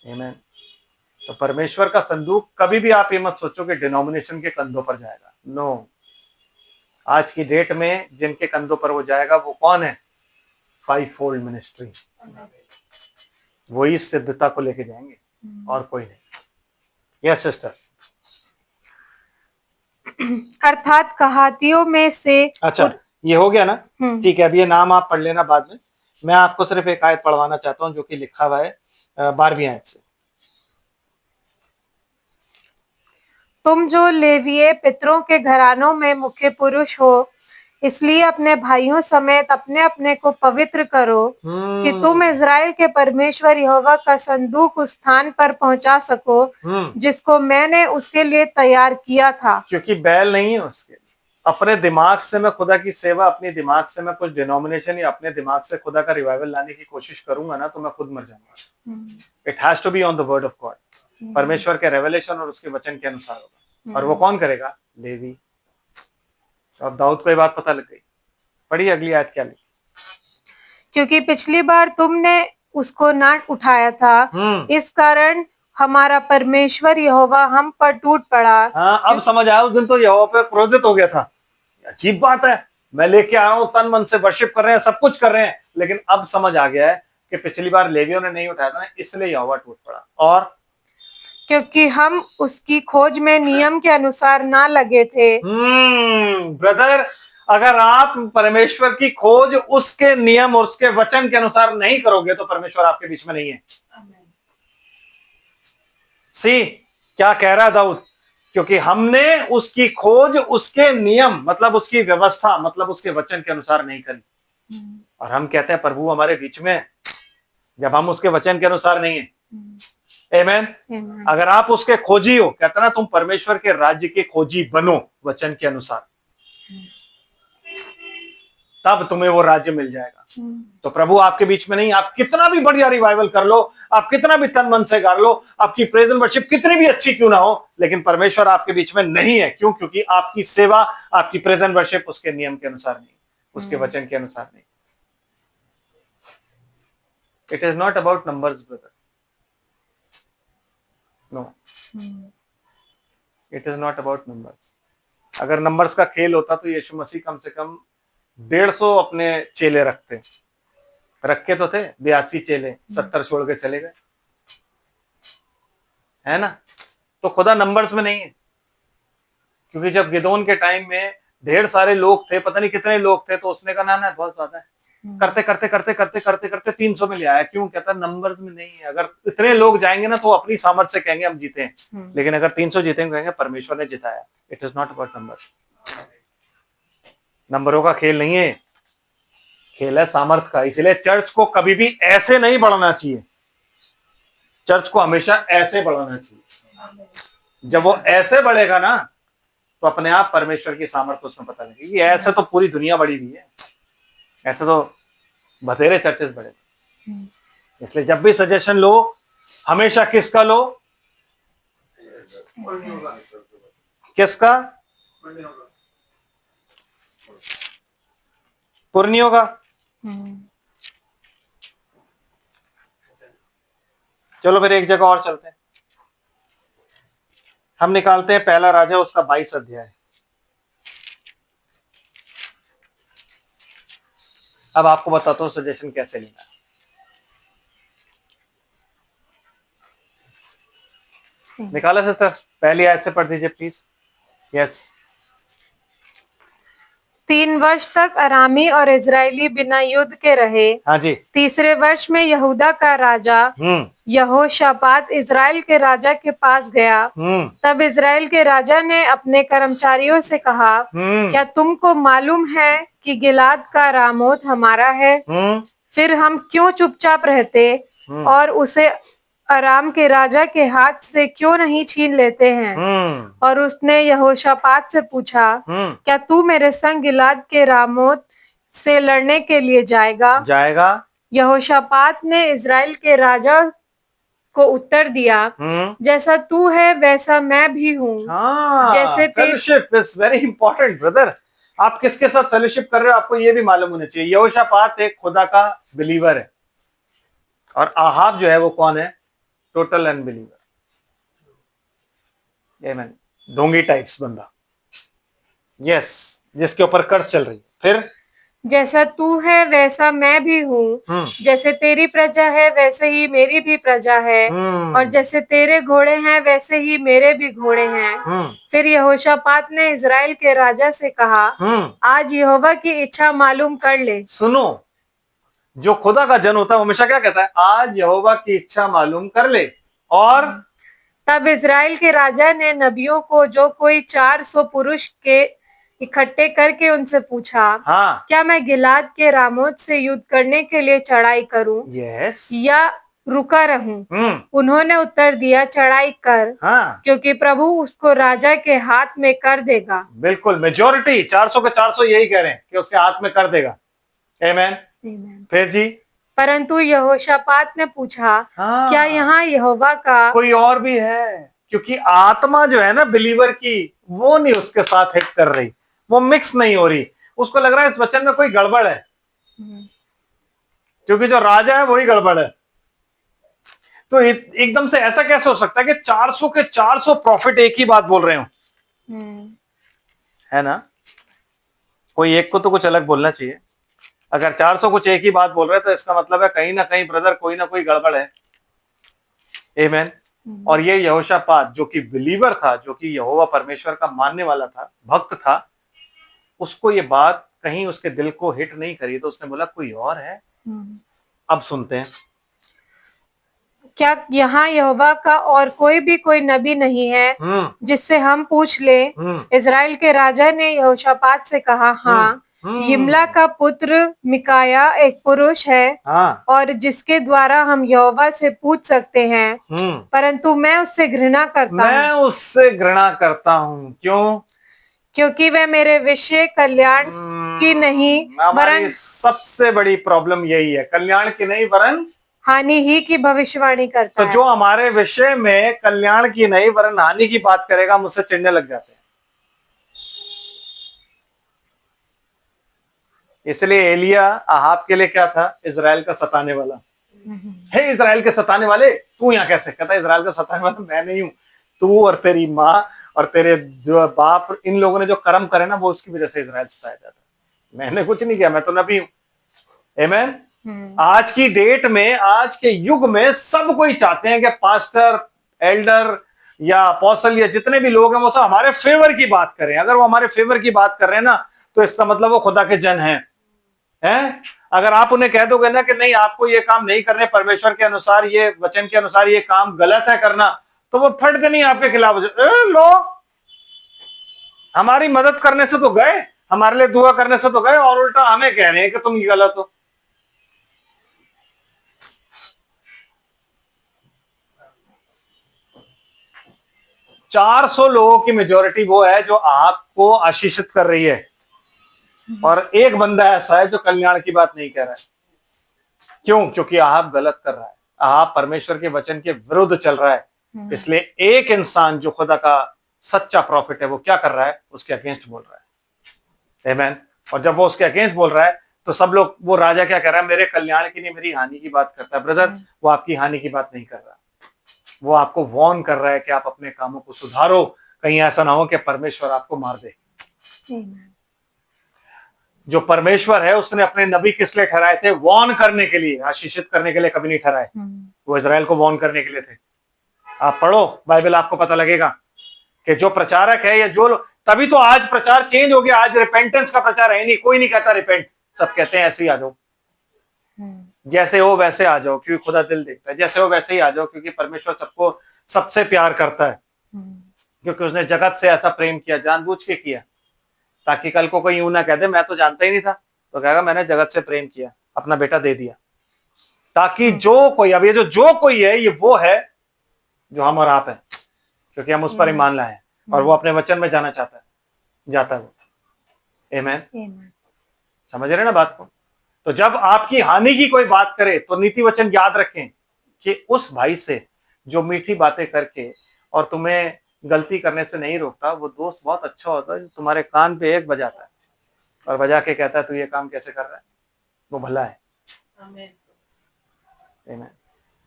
आमीन. तो परमेश्वर का संदूक कभी भी आप ये मत सोचो कि डिनोमिनेशन के कंधों पर जाएगा. नो. आज की डेट में जिनके कंधों पर वो जाएगा वो कौन है? 5-fold ministry. वही सिद्धता को लेके जाएंगे और कोई नहीं. Yes sister. अर्थात कहातियों में से अच्छा, ये हो गया ना? ठीक है, अब ये नाम आप पढ़ लेना बाद में। मैं आपको सिर्फ एक आयत पढ़वाना चाहता हूं जो कि लिखा हुआ है 12वीं आयत से। तुम जो लेवीय पितरों के घरानों में मुख्य पुरुष हो, इसलिए अपने भाइयों समेत अपने अपने को पवित्र करो कि तुम इज़राइल के परमेश्वर यहोवा का संदूक उस स्थान पर पहुंचा सको जिसको मैंने उसके लिए तैयार किया था। क्योंकि बैल नहीं है उसके, अपने दिमाग से मैं खुदा की सेवा, अपने दिमाग से मैं कुछ डिनोमिनेशन या अपने दिमाग से खुदा का रिवाइवल लाने की कोशिश करूंगा ना, तो मैं खुद मर जाऊंगा। It has to be on the word of God, परमेश्वर के रेवलेशन और उसके वचन के अनुसार होगा। और वो कौन करेगा? लेवी। अब दाऊद को ये बात पता लग गई। पढ़िए अगली आयत क्या लिखी। क्योंकि पिछली बार तुमने उसको ना उठाया था, इस कारण हमारा परमेश्वर यहोवा हम पर टूट पड़ा। हाँ, अब समझ आया। उस दिन तो यहोवा पे क्रोधित हो गया था। अजीब बात है, मैं लेके आया हूं, तन मन से वर्शिप कर रहे हैं, सब कुछ कर रहे हैं, लेकिन अब समझ आ गया है कि पिछली बार लेवियों ने नहीं उठाया था, इसलिए यहोवा टूट पड़ा। और क्योंकि हम उसकी खोज में नियम के अनुसार ना लगे थे। ब्रदर, अगर आप परमेश्वर की खोज उसके नियम और उसके वचन के अनुसार नहीं करोगे तो परमेश्वर आपके बीच में नहीं है। सी क्या कह रहा है दाऊद? क्योंकि हमने उसकी खोज उसके नियम, मतलब उसकी व्यवस्था, मतलब उसके वचन के अनुसार नहीं करी। और हम कहते हैं प्रभु हमारे बीच में, जब हम उसके वचन के अनुसार नहीं है। आमेन। अगर आप उसके खोजी हो, कहते ना तुम परमेश्वर के राज्य के खोजी बनो वचन के अनुसार, तब तुम्हें वो राज्य मिल जाएगा। तो प्रभु आपके बीच में नहीं, आप कितना भी बढ़िया रिवाइवल कर लो, आप कितना भी तन मन से गा लो, आपकी प्रेज एंड वर्शिप कितनी भी अच्छी क्यों ना हो, लेकिन परमेश्वर आपके बीच में नहीं है। क्यों? क्योंकि आपकी सेवा, आपकी प्रेज एंड वर्शिप उसके नियम के अनुसार नहीं, उसके वचन के अनुसार नहीं। It is not about numbers brother, no, it is not about numbers. अगर नंबर्स का खेल होता तो यीशु मसीह कम से कम 150 अपने चेले रखे तो थे, 82 चेले, 70 छोड़ के चले गए, है ना? तो खुदा नंबर्स में नहीं है। क्योंकि जब गिदोन के टाइम में ढेर सारे लोग थे, पता नहीं कितने लोग थे, तो उसने कहा ना बहुत ज्यादा है, करते करते करते करते करते करते 300 में ले आया। क्यों? कहता नंबर्स में नहीं है। अगर इतने लोग जाएंगे ना तो अपनी सामर्थ्य से कहेंगे हम जीते हैं, लेकिन अगर 300 जीतेंगे कहेंगे परमेश्वर ने जिताया। It is not about numbers. नंबरों का खेल नहीं है, खेल है सामर्थ्य का। इसलिए चर्च को कभी भी ऐसे नहीं बढ़ाना चाहिए, चर्च को हमेशा ऐसे बढ़ाना चाहिए। जब वो ऐसे बढ़ेगा ना तो अपने आप परमेश्वर की सामर्थ्य उसमें पता लगेगी। ऐसे तो पूरी दुनिया बढ़ी हुई है, ऐसे तो बतेरे चर्चेस बढ़े। इसलिए जब भी सजेशन लो, हमेशा किसका लो? किसका? पुर्नियों का। चलो फिर एक जगह और चलते हैं। हम निकालते हैं पहला राजा उसका 22 अध्याय। अब आपको बताता हूं सजेशन कैसे लेना है। निकाला सिस्टर, पहली आयत से पढ़ दीजिए प्लीज। यस। 3 वर्ष तक अरामी और इजरायली बिना युद्ध के रहे। हाँ जी। तीसरे वर्ष में यहूदा का राजा यहोशापात इजराइल के राजा के पास गया। तब इजराइल के राजा ने अपने कर्मचारियों से कहा, क्या तुमको मालूम है कि गिलाद का रामोत हमारा है? फिर हम क्यों चुपचाप रहते और उसे अराम के राजा के हाथ से क्यों नहीं छीन लेते हैं? और उसने यहोशापात से पूछा, क्या तू मेरे संग गिलाद के रामोत से लड़ने के लिए जाएगा? यहोशापात ने इजराइल के राजा को उत्तर दिया, जैसा तू है वैसा मैं भी हूँ। जैसे fellowship is very important brother. आप किसके साथ फेलोशिप कर रहे हो आपको ये भी मालूम होना चाहिए। यहोशापात एक खुदा का बिलीवर है और आहाब जो है वो कौन है? टोटल अनबिलीवर, ढोंगी टाइप्स बंदा, यस, जिसके ऊपर कर्ज चल रही है। फिर जैसा तू है वैसा मैं भी हूँ, जैसे तेरी प्रजा है वैसे ही मेरी भी प्रजा है, और जैसे तेरे घोड़े हैं वैसे ही मेरे भी घोड़े हैं। फिर यहोशापात ने इज़राइल के राजा से कहा, आज यहोवा की इच्छा मालूम कर ले। सुनो, जो खुदा का जन होता है हमेशा क्या कहता है, आज यहोवा की इच्छा मालूम कर ले। और तब इज़राइल के राजा ने नबियों को, जो कोई 400 पुरुष के, इकट्ठे करके उनसे पूछा, हाँ, क्या मैं गिलाद के रामोत से युद्ध करने के लिए चढ़ाई करूं यस, या रुका रहूं? उन्होंने उत्तर दिया, चढ़ाई कर, हाँ, क्योंकि प्रभु उसको राजा के हाथ में कर देगा। बिल्कुल, मेजोरिटी 400 के 400 यही कह रहे हैं कि उसके हाथ में कर देगा। आमेन। फिर जी, परंतु यहोशापात ने पूछा, हाँ, क्या यहाँ यहोवा का कोई और भी है? क्योंकि आत्मा जो है ना बिलीवर की, वो नहीं उसके साथ हिट कर रही, वो मिक्स नहीं हो रही। उसको लग रहा है इस वचन में कोई गड़बड़ है, क्योंकि जो राजा है वही गड़बड़ है। तो एकदम से ऐसा कैसे हो सकता है कि 400 के 400 प्रॉफिट एक ही बात बोल रहे हो? है ना? कोई एक को तो कुछ अलग बोलना चाहिए। अगर 400 कुछ एक ही बात बोल रहे हैं तो इसका मतलब है कहीं ना कहीं ब्रदर कोई ना कोई गड़बड़ है। आमेन। और ये यहोशापात जो कि बिलीवर था, जो कि यहोवा परमेश्वर का मानने वाला था, भक्त था, उसको ये बात कहीं उसके दिल को हिट नहीं करी, तो उसने बोला कोई और है। अब सुनते हैं, क्या यहाँ यहोवा का और कोई नबी नहीं है जिससे हम पूछ ले? इज़राइल के राजा ने यहोशापात से कहा, हाँ, यिमला का पुत्र मिकाया एक पुरुष है, हाँ, और जिसके द्वारा हम यहोवा से पूछ सकते हैं, परंतु मैं उससे घृणा करता हूँ। क्यों? क्योंकि वह मेरे विषय कल्याण की नहीं वरन सबसे बड़ी प्रॉब्लम यही है, कल्याण की नहीं वरन हानि ही की भविष्यवाणी करता है। जो हमारे विषय में कल्याण की नहीं वरन हानि की बात करेगा, मुझसे चिढ़ने लग जाते हैं। इसलिए एलिया आहाब के लिए क्या था? इजराइल का सताने वाला। हे इजराइल के सताने वाले, तू यहाँ कैसे? कहता है इजराइल का सताने वाला मैं नहीं हूं, तू और तेरी माँ और तेरे जो बाप, इन लोगों ने जो कर्म करे ना, वो उसकी वजह से इजराइल सताया जाता है। मैंने कुछ नहीं किया, मैं तो नबी हूं। आमेन। आज की डेट में, आज के युग में सब कोई चाहते हैं कि पास्टर, एल्डर या अपोस्टल या जितने भी लोग हैं वो सब हमारे फेवर की बात करें। अगर वो हमारे फेवर की बात कर रहे हैं ना, तो इसका मतलब वो खुदा के जन हैं। अगर आप उन्हें कह दोगे ना कि नहीं, आपको ये काम नहीं करने, परमेश्वर के अनुसार, ये वचन के अनुसार ये काम गलत है करना, तो वो फट के नहीं आपके खिलाफ हो जाए। लो, हमारी मदद करने से तो गए, हमारे लिए दुआ करने से तो गए, और उल्टा हमें कह रहे हैं कि तुम ये गलत हो। चार 400 लोगों की मेजोरिटी वो है जो आपको आशीषित कर रही है, और एक बंदा ऐसा है जो कल्याण की बात नहीं कह रहा है। क्यों? क्योंकि आप गलत कर रहा है, आप परमेश्वर के वचन के विरुद्ध चल रहा है। इसलिए एक इंसान जो खुदा का सच्चा प्रॉफिट है, वो क्या कर रहा है? उसके अगेंस्ट बोल रहा है। आमेन। और जब वो उसके अगेंस्ट बोल रहा है, तो सब लोग, वो राजा क्या कर रहा है? मेरे कल्याण की नहीं, मेरी हानि की बात करता है। ब्रदर, वो आपकी हानि की बात नहीं कर रहा, वो आपको वॉर्न कर रहा है कि आप अपने कामों को सुधारो, कहीं ऐसा ना हो कि परमेश्वर आपको मार दे। जो परमेश्वर है उसने अपने नबी किस लिए ठहराए थे? वॉर्न करने के लिए, आशीषित करने के लिए कभी नहीं ठहराए। वो इजराइल को वॉर्न करने के लिए थे। आप पढ़ो बाइबल, आपको पता लगेगा कि जो प्रचारक है या जो, तभी तो आज प्रचार चेंज हो गया। आज रिपेंटेंस का प्रचार है नहीं, कोई नहीं कहता रिपेंट, सब कहते हैं ऐसे ही आ जाओ, जैसे हो वैसे आ जाओ, क्योंकि खुदा दिल देखता है। जैसे हो वैसे ही आ जाओ, क्योंकि परमेश्वर सबको सबसे प्यार करता है, क्योंकि उसने जगत से ऐसा प्रेम किया, जानबूझ के किया, ताकि कल को कोई यूं ना कह दे मैं तो जानता ही नहीं था, तो कहेगा मैंने जगत से प्रेम किया, अपना बेटा दे दिया, ताकि जो कोई, अब ये जो कोई है, ये वो है जो हम और आप हैं, क्योंकि हम उस पर ईमान लाए हैं, और वो अपने वचन में जाना चाहता है, जाता है वो। आमेन। समझ रहे ना बात को? तो जब आपकी हानि की कोई बात करे, तो नीति वचन याद रखें कि उस भाई से जो मीठी बातें करके और तुम्हें गलती करने से नहीं रोकता, वो दोस्त बहुत अच्छा होता है जो तुम्हारे कान पे एक बजाता है और बजा के कहता है तू ये काम कैसे कर रहा है, वो भला है। आमीन।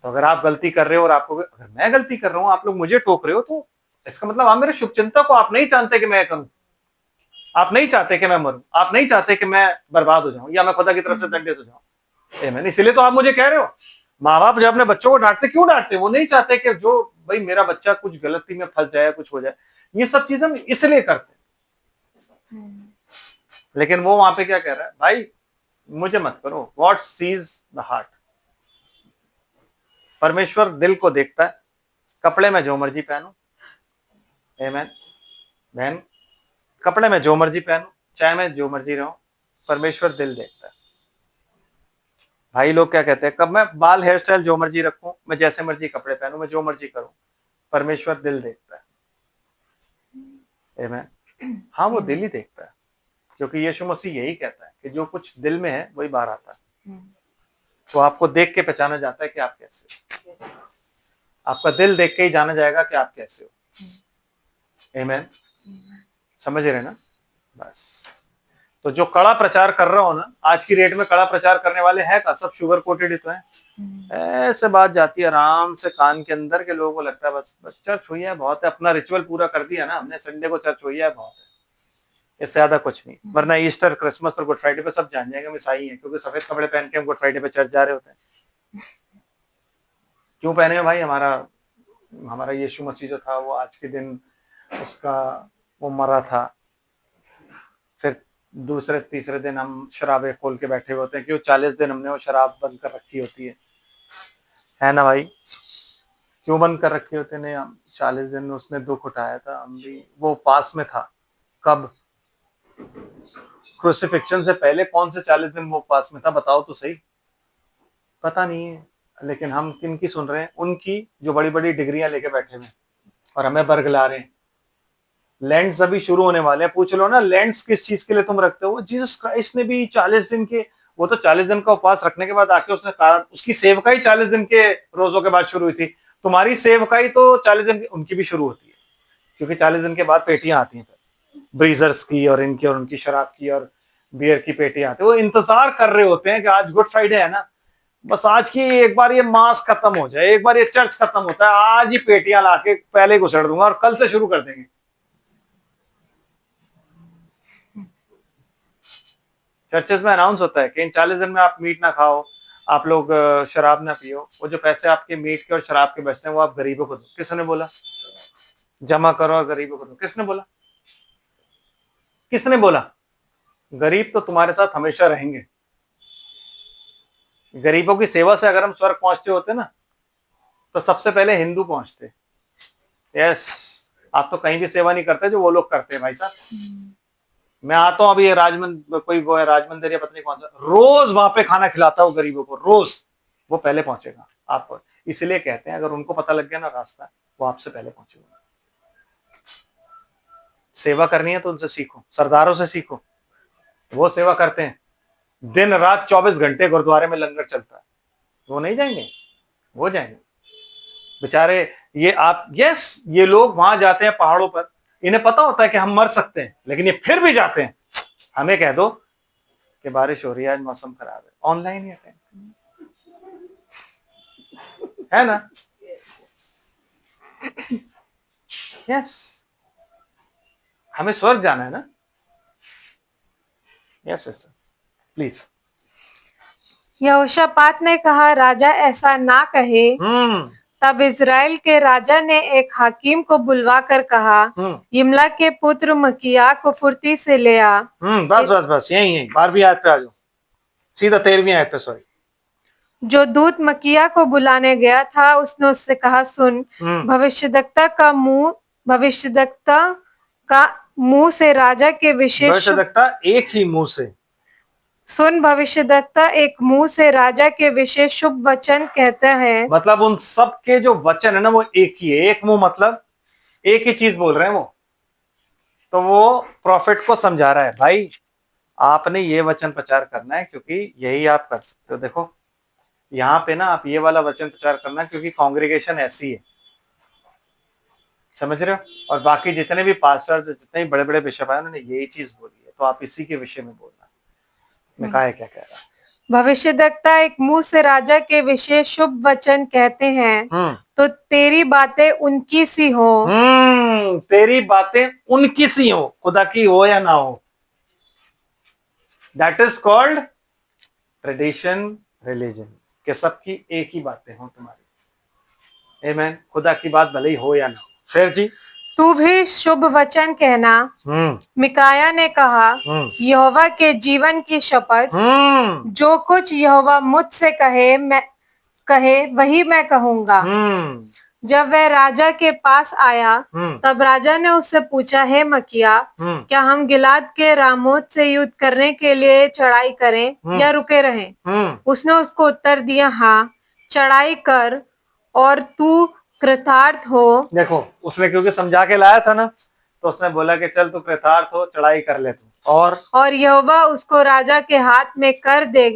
तो अगर आप गलती कर रहे हो और आपको, अगर मैं गलती कर रहा हूं, आप लोग मुझे टोक रहे हो, तो इसका मतलब आप मेरे शुभचिंतक को आप नहीं जानते कि मैं करूं। आप नहीं चाहते कि मैं मरूं, आप नहीं चाहते कि मैं बर्बाद हो जाऊं या मैं खुदा की तरफ से दंडित हो जाऊं। आमीन। इसलिए तो आप मुझे कह रहे हो, माँ बाप जब अपने बच्चों को डांटते, क्यों डांटते? वो नहीं चाहते कि जो भाई मेरा बच्चा कुछ गलती में फंस जाए, कुछ हो जाए। ये सब चीजें हम इसलिए करते हैं। लेकिन वो वहां पे क्या कह रहा है, भाई मुझे मत करो। व्हाट सीज द हार्ट, परमेश्वर दिल को देखता है। कपड़े में जो मर्जी पहनूं, आमीन बहन, कपड़े में जो मर्जी पहनूं, चाहे मैं जो मर्जी रहूं, परमेश्वर दिल देखता है। भाई लोग क्या कहते हैं, कब मैं बाल हेयर स्टाइल जो मर्जी रखूं, मैं जैसे मर्जी कपड़े पहनूं, मैं जो मर्जी करूं, परमेश्वर दिल देखता है। आमीन। हाँ, वो दिल ही देखता है, क्योंकि यीशु मसीह यही कहता है कि जो कुछ दिल में है वही बाहर आता है। तो आपको देख के पहचाना जाता है कि आप कैसे हो। आपका दिल देख के ही जाना जाएगा कि आप कैसे हो। आमीन। समझ रहे ना? बस। तो जो कड़ा प्रचार कर रहा हो ना, आज की रेट में कड़ा प्रचार करने वाले हैं का सब शुगर कोटेड ही तो है। ऐसे बात जाती है आराम से कान के अंदर के लोगों को लगता है बस चर्च हुई है बहुत है, अपना रिचुअल पूरा कर दिया ना हमने, संडे को चर्च हुई है बहुत है, इससे ज्यादा कुछ नहीं। वरना ईस्टर, क्रिसमस और गुड फ्राइडे पे सब जान जाएंगे हम ईसाई हैं, क्योंकि सफेद कपड़े पहन के हम गुड फ्राइडे पे चर्च जा रहे होते हैं। क्यों पहने भाई? हमारा यीशु मसीह जो था वो आज के दिन उसका वो मरा था, फिर दूसरे तीसरे दिन हम शराबें खोल के बैठे होते हैं, क्यों? 40 दिन हमने वो शराब बंद कर रखी होती है ना भाई? क्यों बंद कर रखी होती? नहीं, हम 40 दिन में उसने दुख उठाया था, हम भी वो पास में था। कब? क्रूसिफिक्शन से पहले कौन से 40 दिन वो पास में था, बताओ तो सही। पता नहीं है। लेकिन हम किन की सुन रहे हैं? उनकी जो बड़ी बड़ी डिग्रियां लेके बैठे हुए और हमें बरगला रहे हैं। लैंड्स अभी शुरू होने वाले हैं, पूछ लो ना लैंड्स किस चीज के लिए तुम रखते हो? जीसस क्राइस्ट ने भी 40 दिन के, वो तो 40 दिन का उपवास रखने के बाद आके उसने कहा, उसकी सेवकाई 40 दिन के रोजों के बाद शुरू हुई थी। तुम्हारी सेवकाई तो 40 दिन की, उनकी भी शुरू होती है, क्योंकि 40 दिन के बाद पेटियां आती हैं, ब्रीजर्स की और इनकी और उनकी शराब की और बियर की पेटियां आती है। वो इंतजार कर रहे होते हैं कि आज गुड फ्राइडे है ना, बस आज की एक बार ये मास खत्म हो जाए, एक बार ये चर्च खत्म होता है, आज ही पेटियां लाके पहले घुसड़ दूंगा और कल से शुरू कर देंगे। चर्चेस में अनाउंस होता है कि इन 40 दिन में आप मीट ना खाओ, आप लोग शराब ना पियो, वो जो पैसे आपके मीट के और शराब के बचते हैं वो आप गरीबों को दो। किसने बोला? जमा करो और गरीबों को दो। किसने बोला? किसने बोला? गरीब तो तुम्हारे साथ हमेशा रहेंगे। गरीबों की सेवा से अगर हम स्वर्ग पहुंचते होते ना, तो सबसे पहले हिंदू पहुंचते। यस, आप तो कहीं भी सेवा नहीं करते जो वो लोग करते हैं भाई साहब। मैं आता हूं अभी ये राजमंदिर, कोई वो है राजमंदिर या पता नहीं कौन सा, रोज वहां पे खाना खिलाता हूं गरीबों को, रोज वो पहले पहुंचेगा आप। इसलिए कहते हैं अगर उनको पता लग गया ना रास्ता, वो आपसे पहले पहुंचेगा। सेवा करनी है तो उनसे सीखो, सरदारों से सीखो, वो सेवा करते हैं, दिन रात 24 घंटे गुरुद्वारे में लंगर चलता है। वो नहीं जाएंगे? वो जाएंगे बेचारे। ये आप, यस, ये लोग वहां जाते हैं पहाड़ों पर, इन्हें पता होता है कि हम मर सकते हैं, लेकिन ये फिर भी जाते हैं। हमें कह दो कि बारिश हो रही है, आज मौसम खराब है, ऑनलाइन ही अटेंड है ना? यस, हमें स्वर्ग जाना है ना? Yes sister, please. यहोशापात ने कहा, राजा ऐसा ना कहे। तब इजराइल के राजा ने एक हाकिम को बुलवाकर कहा, यिमला के पुत्र मकिया को फुर्ती से ले आ। बस बस बस, यही 12वीं आयत पे आ जाओ, सीधा 13वीं आयत पे, सॉरी। जो दूत मकिया को बुलाने गया था उसने उससे कहा, सुन, भविष्यद्वक्ता का मुंह से राजा के विशेष, भविष्यद्वक्ता एक ही मुंह से, सुन, भविष्यद्वक्ता एक मुंह से राजा के विशेष शुभ वचन कहता है। मतलब उन सब के जो वचन है ना वो एक ही है, एक मुंह, मतलब एक ही चीज बोल रहे हैं वो। तो वो प्रॉफिट को समझा रहा है, भाई आपने ये वचन प्रचार करना है क्योंकि यही आप कर सकते हो। देखो यहाँ पे ना आप ये वाला वचन प्रचार करना क्योंकि कांग्रेगेशन ऐसी है, समझ रहे हो? और बाकी जितने भी पास्टर, जितने भी बड़े बड़े बिशप आए, उन्होंने यही चीज बोली है, तो आप इसी के विषय में बोलना। मैं कहा है क्या कह रहा है? भविष्यद्वक्ता एक मुंह से राजा के विशेष शुभ वचन कहते हैं, तो तेरी बातें उनकी सी हो। तेरी बातें उनकी सी हो, खुदा की हो या ना हो, that is called tradition religion, के सबकी एक ही बातें हो तुम्हारी। आमीन। खुदा की बात भले ही हो या ना हो। फिर जी, तू भी शुभ वचन कहना। मिकाया ने कहा, यहोवा के जीवन की शपथ, जो कुछ यहोवा मुझसे कहे वही मैं कहूंगा। जब वह राजा के पास आया, तब राजा ने उससे पूछा, हे मकिया, क्या हम गिलाद के रामोत से युद्ध करने के लिए चढ़ाई करें या रुके रहें? उसने उसको उत्तर दिया, हाँ, चढ़ाई कर, और तू कृतार्थ हो। देखो, उसने क्योंकि समझा के लाया था ना, तो उसने बोला कि चल तू कृतार्थ हो, चढ़ाई कर ले तू, और यहोवा उसको राजा के हाथ में कर दे।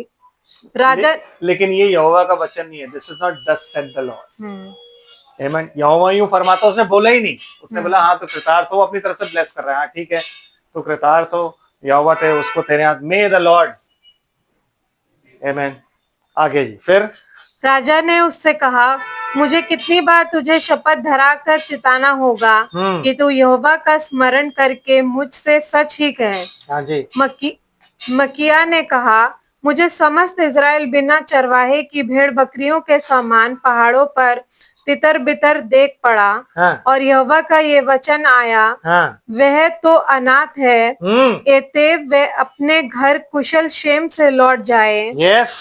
राजा लेकिन ये यहोवा का वचन नहीं है। दिस इज नॉट दस सेड द लॉर्ड। आमीन। यहोवा यूं फरमाता, उसने बोला ही नहीं। उसने बोला हाँ तो कृतार्थ हो, अपनी तरफ से ब्लेस कर रहा है, हाँ ठीक है, तो कृतार्थ हो, यहोवा ते उसको तेरे हाथ, मे द लॉर्ड। आमीन। आगे जी, फिर राजा ने उससे कहा, मुझे कितनी बार तुझे शपथ धरा कर चिताना होगा कि तू यहोवा का स्मरण करके मुझसे सच ही कहे। हाँ जी। मकिया ने कहा, मुझे समस्त इज़राइल बिना चरवाहे की भेड़ बकरियों के समान पहाड़ों पर तितर बितर देख पड़ा। हाँ। और यहोवा का ये वचन आया, हाँ। वह तो अनाथ है, एतेव वह अपने घर कुशल क्षेम से लौट जाए। यस।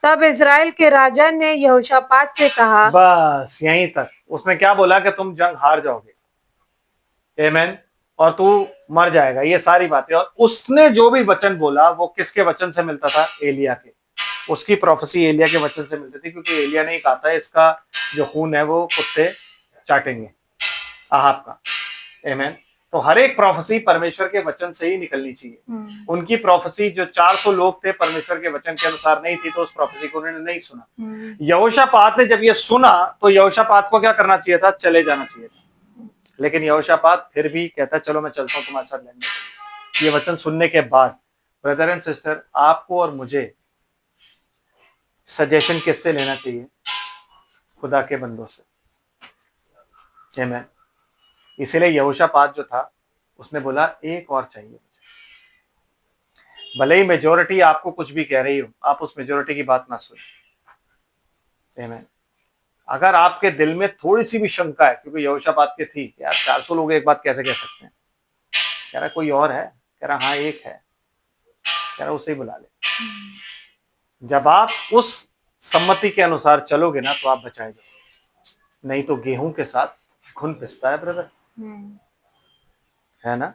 तब इज़राइल के राजा ने यहोशापात से कहा, बस यहीं तक। उसने क्या बोला कि तुम जंग हार जाओगे, आमीन, और तू मर जाएगा, ये सारी बातें। और उसने जो भी वचन बोला वो किसके वचन से मिलता था? एलिया के। उसकी प्रोफेसी एलिया के वचन से मिलती थी, क्योंकि एलिया ने ही कहा था इसका जो खून है वो कुत्ते चाटेंगे, अहाब का। आमीन। तो हर एक प्रोफेसी परमेश्वर के वचन से ही निकलनी चाहिए। उनकी प्रोफेसी जो 400 लोग थे परमेश्वर के वचन के अनुसार नहीं थी, तो उस प्रोफेसी को उन्होंने नहीं सुना। यहोशापात ने जब ये सुना तो यहोशापात को क्या करना चाहिए था? चले जाना चाहिए था। लेकिन यहोशापात फिर भी कहता चलो मैं चलता हूं तुम्हारे साथ लड़ने के लिए। ये वचन सुनने के बाद ब्रदर एंड सिस्टर, आपको और मुझे सजेशन किससे लेना चाहिए? खुदा के बंदों से। आमीन। इसीलिए यहोशापात जो था उसने बोला एक और चाहिए मुझे। भले ही मेजोरिटी आपको कुछ भी कह रही हो, आप उस मेजोरिटी की बात ना सुनिए। आमीन। अगर आपके दिल में थोड़ी सी भी शंका है, क्योंकि यहोशापात की थी यार 400 लोग एक बात कैसे कह सकते हैं, कह रहा कोई और है, कह रहा हाँ एक है, कह रहा उसे ही बुला ले। जब आप उस सम्मति के अनुसार चलोगे ना तो आप बचाए जाओगे, नहीं तो गेहूं के साथ घुन पिसता है ब्रदर, है ना।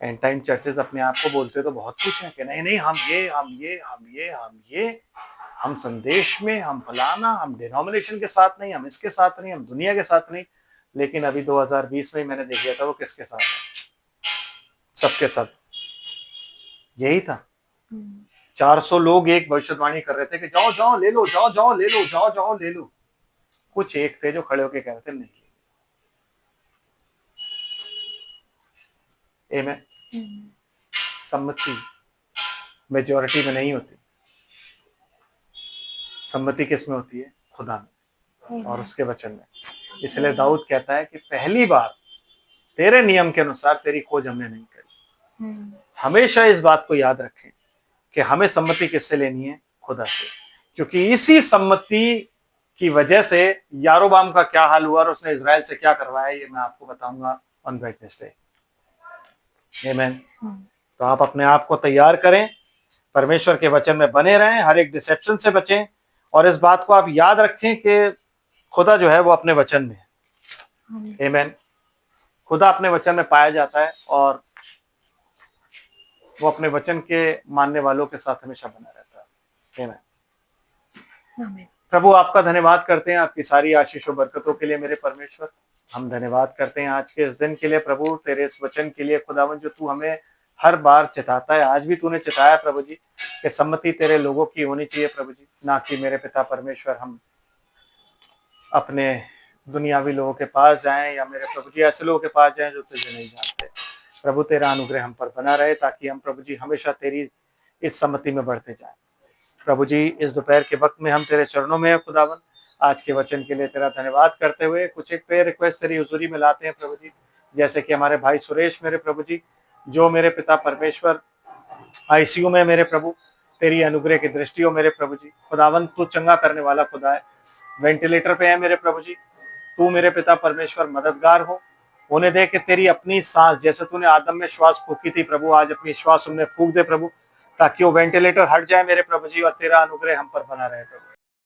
एंड टाइम चर्चेस अपने आप को बोलते तो बहुत कुछ है कि नहीं नहीं हम ये हम संदेश में, हम फलाना, हम डिनोमिनेशन के साथ नहीं, हम इसके साथ नहीं, हम दुनिया के साथ नहीं। लेकिन अभी 2020 में मैंने देख लिया था वो किसके साथ है, सबके सब यही था। 400 लोग एक भविष्यवाणी कर रहे थे कि जाओ जाओ ले लो, जाओ जाओ ले लो, जाओ जाओ ले लो। कुछ एक थे जो खड़े होके कह रहे थे नहीं। आमीन। सम्मति मेजॉरिटी में नहीं होती, सम्मति किस में होती है? खुदा में और उसके वचन में। इसलिए दाऊद कहता है कि पहली बार तेरे नियम के अनुसार तेरी खोज हमने नहीं करी। हमेशा इस बात को याद रखें कि हमें सम्मति किससे लेनी है? खुदा से। क्योंकि इसी सम्मति की वजह से यारोबाम का क्या हाल हुआ और उसने इजराइल से क्या करवाया, ये मैं आपको बताऊंगा ऑन वेडनेसडे। आमीन। तो आप अपने आप को तैयार करें, परमेश्वर के वचन में बने रहें, हर एक डिसेप्शन से बचें, और इस बात को आप याद रखें कि खुदा जो है वो अपने वचन में है। आमीन। खुदा अपने वचन में पाया जाता है और वो अपने वचन के मानने वालों के साथ हमेशा बना रहता है। आमीन। प्रभु आपका धन्यवाद करते हैं आपकी सारी आशीष और बरकतों के लिए मेरे परमेश्वर। हम धन्यवाद करते हैं आज के इस दिन के लिए प्रभु, तेरे इस वचन के लिए खुदावन, जो तू हमें हर बार चिताता है। आज भी तूने चिताया प्रभु जी कि सम्मति तेरे लोगों की होनी चाहिए प्रभु जी, ना कि मेरे पिता परमेश्वर हम अपने दुनियावी लोगों के पास जाएं या मेरे प्रभु जी ऐसे लोगों के पास जाएं जो तुझे नहीं जानते। प्रभु तेरा अनुग्रह हम पर बना रहे ताकि हम प्रभु जी हमेशा तेरी इस सम्मति में बढ़ते जाएं। प्रभु जी इस दोपहर के वक्त में हम तेरे चरणों में है खुदावन, आज के वचन के लिए तेरा धन्यवाद करते हुए कुछ एक प्रेयर रिक्वेस्ट तेरी हुजूरी में लाते हैं प्रभु जी। जैसे कि हमारे भाई सुरेश मेरे प्रभु जी, जो मेरे पिता परमेश्वर आईसीयू में मेरे प्रभु तेरी अनुग्रह की दृष्टि हो मेरे प्रभु जी। खुदावंत तू चंगा करने वाला खुदा है। वेंटिलेटर पे है मेरे प्रभु जी, तू मेरे पिता परमेश्वर मददगार हो। उन्हें दे कि तेरी अपनी सांस, जैसे तूने आदम में श्वास फूकी थी प्रभु, आज अपनी श्वास उनमें फूक दे प्रभु, ताकि वो वेंटिलेटर हट जाए मेरे प्रभु जी और तेरा अनुग्रह हम पर बना रहे प्रभु।